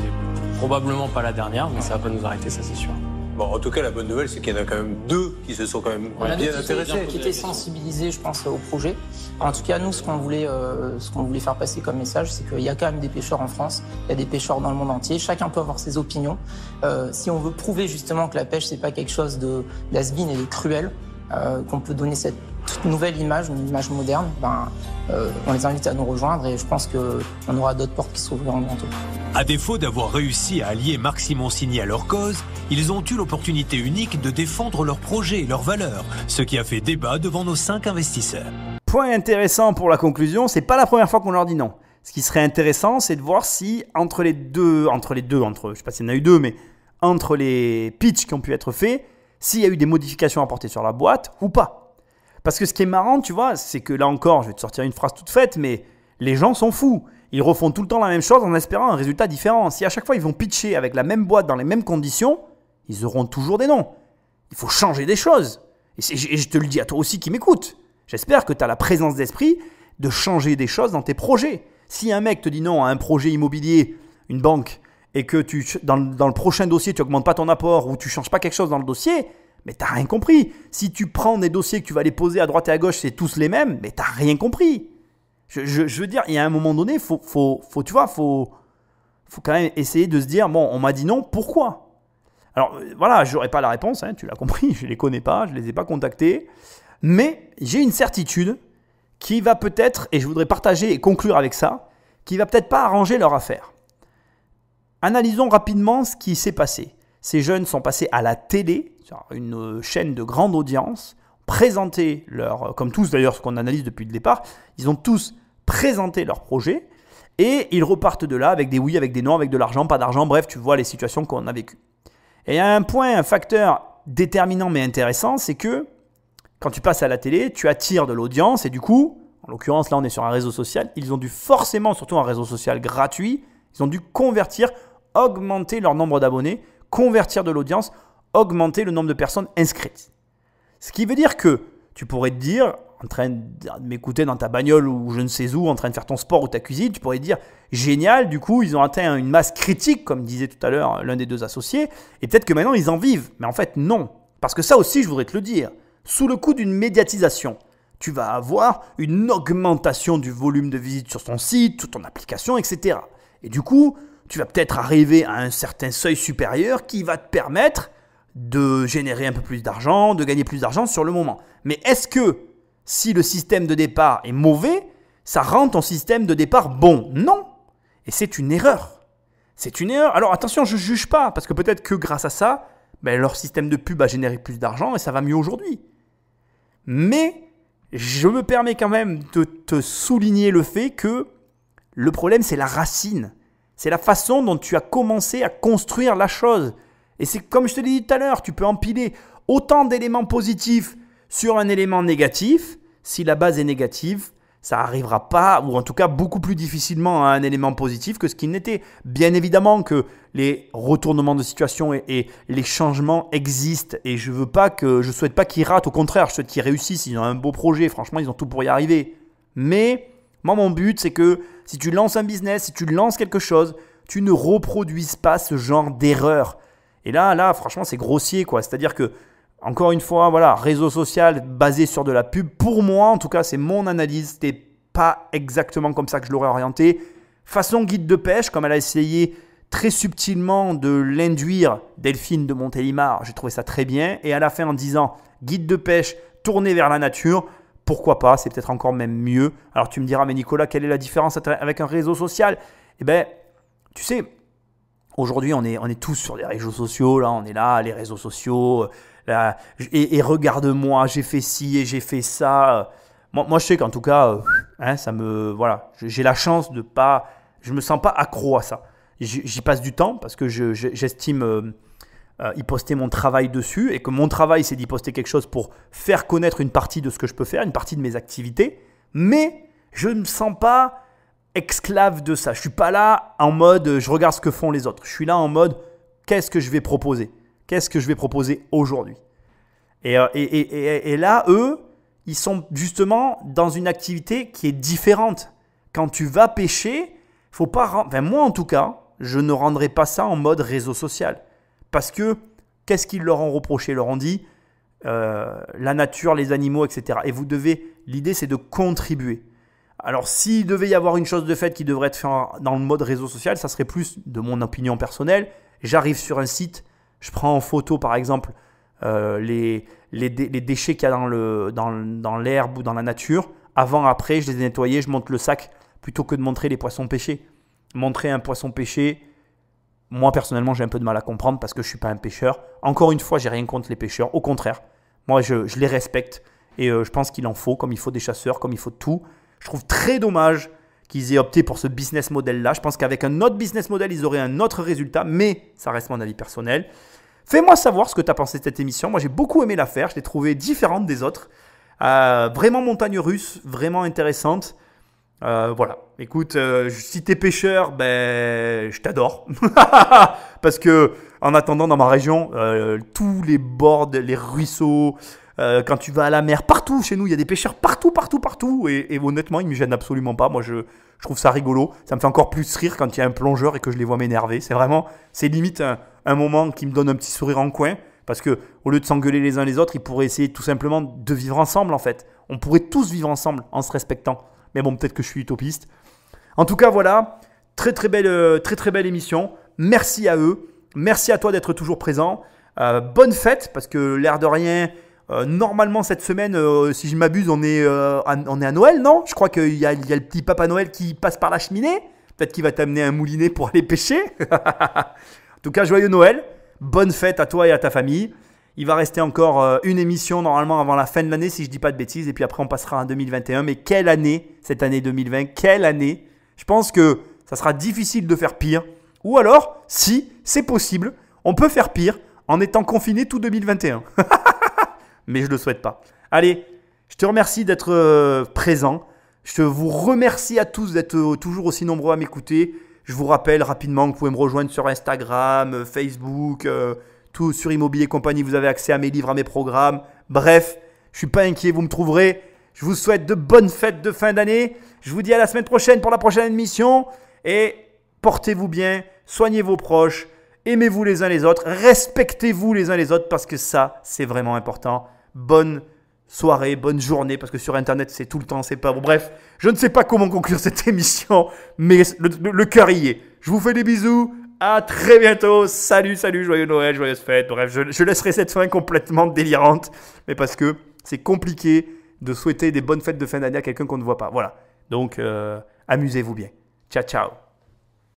probablement pas la dernière, mais ça va pas nous arrêter, ça c'est sûr. Bon, en tout cas, la bonne nouvelle, c'est qu'il y en a quand même deux qui se sont quand même bien intéressés. Qui étaient sensibilisés, je pense, au projet. En tout cas, nous, ce qu'on voulait faire passer comme message, c'est qu'il y a quand même des pêcheurs en France, il y a des pêcheurs dans le monde entier, chacun peut avoir ses opinions. Si on veut prouver justement que la pêche, c'est pas quelque chose d'has-been et de cruel, qu'on peut donner cette toute nouvelle image, une image moderne, on les invite à nous rejoindre et je pense qu'on aura d'autres portes qui s'ouvriront bientôt. À défaut d'avoir réussi à allier Marc Simoncini à leur cause, ils ont eu l'opportunité unique de défendre leur projet et leurs valeurs, ce qui a fait débat devant nos 5 investisseurs. Point intéressant pour la conclusion, c'est pas la première fois qu'on leur dit non. Ce qui serait intéressant, c'est de voir si entre les deux, je sais pas s'il y en a eu deux, mais entre les pitchs qui ont pu être faits, s'il y a eu des modifications apportées sur la boîte ou pas. Parce que ce qui est marrant, tu vois, c'est que là encore, je vais te sortir une phrase toute faite, mais les gens sont fous. Ils refont tout le temps la même chose en espérant un résultat différent. Si à chaque fois ils vont pitcher avec la même boîte dans les mêmes conditions, ils auront toujours des noms. Il faut changer des choses. Et je te le dis à toi aussi qui m'écoutes. J'espère que tu as la présence d'esprit de changer des choses dans tes projets. Si un mec te dit non à un projet immobilier, une banque, et que dans le prochain dossier, tu n'augmentes pas ton apport ou tu ne changes pas quelque chose dans le dossier, mais tu n'as rien compris. Si tu prends des dossiers que tu vas les poser à droite et à gauche, c'est tous les mêmes, mais tu n'as rien compris. Je veux dire, il y a un moment donné, faut quand même essayer de se dire, bon, on m'a dit non, pourquoi? Alors voilà, je n'aurai pas la réponse, hein, tu l'as compris, je ne les connais pas, je ne les ai pas contactés, mais j'ai une certitude qui va peut-être, et je voudrais partager et conclure avec ça, qui va peut-être pas arranger leur affaire. Analysons rapidement ce qui s'est passé. Ces jeunes sont passés à la télé, sur une chaîne de grande audience, présenté comme tous d'ailleurs ce qu'on analyse depuis le départ, ils ont tous présenté leur projet et ils repartent de là avec des oui, avec des non, avec de l'argent, pas d'argent, bref, tu vois les situations qu'on a vécues. Et il y a un facteur déterminant mais intéressant, c'est que quand tu passes à la télé, tu attires de l'audience et du coup, en l'occurrence là on est sur un réseau social, ils ont dû forcément, surtout un réseau social gratuit, ils ont dû augmenter leur nombre d'abonnés, convertir de l'audience, augmenter le nombre de personnes inscrites. Ce qui veut dire que tu pourrais te dire, en train de m'écouter dans ta bagnole ou je ne sais où, en train de faire ton sport ou ta cuisine, tu pourrais te dire, génial, du coup, ils ont atteint une masse critique, comme disait tout à l'heure l'un des deux associés, et peut-être que maintenant, ils en vivent. Mais en fait, non. Parce que ça aussi, je voudrais te le dire, sous le coup d'une médiatisation, tu vas avoir une augmentation du volume de visites sur ton site, sur ton application, etc. Et du coup, tu vas peut-être arriver à un certain seuil supérieur qui va te permettre de générer un peu plus d'argent, de gagner plus d'argent sur le moment. Mais est-ce que si le système de départ est mauvais, ça rend ton système de départ bon? Non. Et c'est une erreur. C'est une erreur. Alors attention, je ne juge pas, parce que peut-être que grâce à ça, leur système de pub a généré plus d'argent et ça va mieux aujourd'hui. Mais je me permets quand même de te souligner le fait que le problème, c'est la racine. C'est la façon dont tu as commencé à construire la chose. Et c'est comme je te l'ai dit tout à l'heure, tu peux empiler autant d'éléments positifs sur un élément négatif. Si la base est négative, ça n'arrivera pas, ou en tout cas beaucoup plus difficilement à un élément positif que ce qu'il n'était. Bien évidemment que les retournements de situation et les changements existent et je souhaite pas qu'ils ratent, au contraire, je souhaite qu'ils réussissent, ils ont un beau projet, franchement ils ont tout pour y arriver. Mais moi mon but c'est que si tu lances un business, si tu lances quelque chose, tu ne reproduises pas ce genre d'erreur. Et là franchement c'est grossier quoi, c'est-à-dire que encore une fois, voilà, réseau social basé sur de la pub. Pour moi, en tout cas, c'est mon analyse. C'était pas exactement comme ça que je l'aurais orienté. Façon guide de pêche, comme elle a essayé très subtilement de l'induire, Delphine de Montélimar. J'ai trouvé ça très bien. Et à la fin, en disant guide de pêche tourné vers la nature, pourquoi pas, c'est peut-être encore même mieux. Alors tu me diras, mais Nicolas, quelle est la différence avec un réseau social? Eh bien, tu sais, aujourd'hui, on est tous sur les réseaux sociaux. Là, on est là, les réseaux sociaux. Et regarde-moi, j'ai fait ci et j'ai fait ça. Moi, je sais qu'en tout cas, voilà, j'ai la chance de pas, je me sens pas accro à ça. J'y passe du temps parce que j'estime y poster mon travail dessus et que mon travail, c'est d'y poster quelque chose pour faire connaître une partie de ce que je peux faire, une partie de mes activités. Mais je ne me sens pas esclave de ça. Je suis pas là en mode je regarde ce que font les autres. Je suis là en mode qu'est-ce que je vais proposer? Qu'est-ce que je vais proposer aujourd'hui? Et là, eux, ils sont justement dans une activité qui est différente. Quand tu vas pêcher, faut pas. Moi, en tout cas, je ne rendrai pas ça en mode réseau social. Parce que, qu'est-ce qu'ils leur ont reproché? Ils leur ont dit la nature, les animaux, etc. Et l'idée, c'est de contribuer. Alors, s'il devait y avoir une chose de fait qui devrait être faite dans le mode réseau social, ça serait plus de mon opinion personnelle. J'arrive sur un site. Je prends en photo, par exemple, les déchets qu'il y a dans l'herbe ou dans la nature. Avant, après, je les ai nettoyés, je monte le sac plutôt que de montrer les poissons pêchés. Montrer un poisson pêché, moi, personnellement, j'ai un peu de mal à comprendre parce que je ne suis pas un pêcheur. Encore une fois, je n'ai rien contre les pêcheurs. Au contraire, moi, je les respecte et je pense qu'il en faut, comme il faut des chasseurs, comme il faut tout. Je trouve très dommage qu'ils aient opté pour ce business model-là. Je pense qu'avec un autre business model, ils auraient un autre résultat, mais ça reste mon avis personnel. Fais-moi savoir ce que tu as pensé de cette émission. Moi, j'ai beaucoup aimé la faire. Je l'ai trouvée différente des autres. Vraiment montagne russe, vraiment intéressante. Voilà. Écoute, si tu es pêcheur, je t'adore. Parce que en attendant, dans ma région, tous les bords, les ruisseaux, quand tu vas à la mer, partout chez nous, il y a des pêcheurs partout. Et honnêtement, ils ne me gênent absolument pas. Moi, je trouve ça rigolo. Ça me fait encore plus rire quand il y a un plongeur et que je les vois m'énerver. C'est limite un moment qui me donne un petit sourire en coin. Parce que au lieu de s'engueuler les uns les autres, ils pourraient essayer tout simplement de vivre ensemble en fait. On pourrait tous vivre ensemble en se respectant. Mais bon, peut-être que je suis utopiste. En tout cas, voilà. Très belle émission. Merci à eux. Merci à toi d'être toujours présent. Bonne fête parce que l'air de rien... normalement cette semaine, si je m'abuse, on est à Noël, non? Je crois qu'il y a le petit Papa Noël qui passe par la cheminée. Peut-être qu'il va t'amener un moulinet pour aller pêcher. En tout cas, joyeux Noël. Bonne fête à toi et à ta famille. Il va rester encore une émission normalement avant la fin de l'année, si je ne dis pas de bêtises. Et puis après, on passera en 2021. Mais quelle année, cette année 2020, quelle année! Je pense que ça sera difficile de faire pire. Ou alors, si c'est possible, on peut faire pire en étant confiné tout 2021. Mais je ne le souhaite pas. Allez, je te remercie d'être présent. Je vous remercie à tous d'être toujours aussi nombreux à m'écouter. Je vous rappelle rapidement que vous pouvez me rejoindre sur Instagram, Facebook, tout sur Immobilier Compagnie. Vous avez accès à mes livres, à mes programmes. Bref, je ne suis pas inquiet, vous me trouverez. Je vous souhaite de bonnes fêtes de fin d'année. Je vous dis à la semaine prochaine pour la prochaine émission. Et portez-vous bien, soignez vos proches. Aimez-vous les uns les autres, respectez-vous les uns les autres parce que ça, c'est vraiment important. Bonne soirée, bonne journée parce que sur Internet, c'est tout le temps, c'est pas bon. Bref, je ne sais pas comment conclure cette émission, mais le cœur y est. Je vous fais des bisous, à très bientôt. Salut, joyeux Noël, joyeuse fête. Bref, je laisserai cette fin complètement délirante, mais parce que c'est compliqué de souhaiter des bonnes fêtes de fin d'année à quelqu'un qu'on ne voit pas. Voilà, donc amusez-vous bien. Ciao, ciao.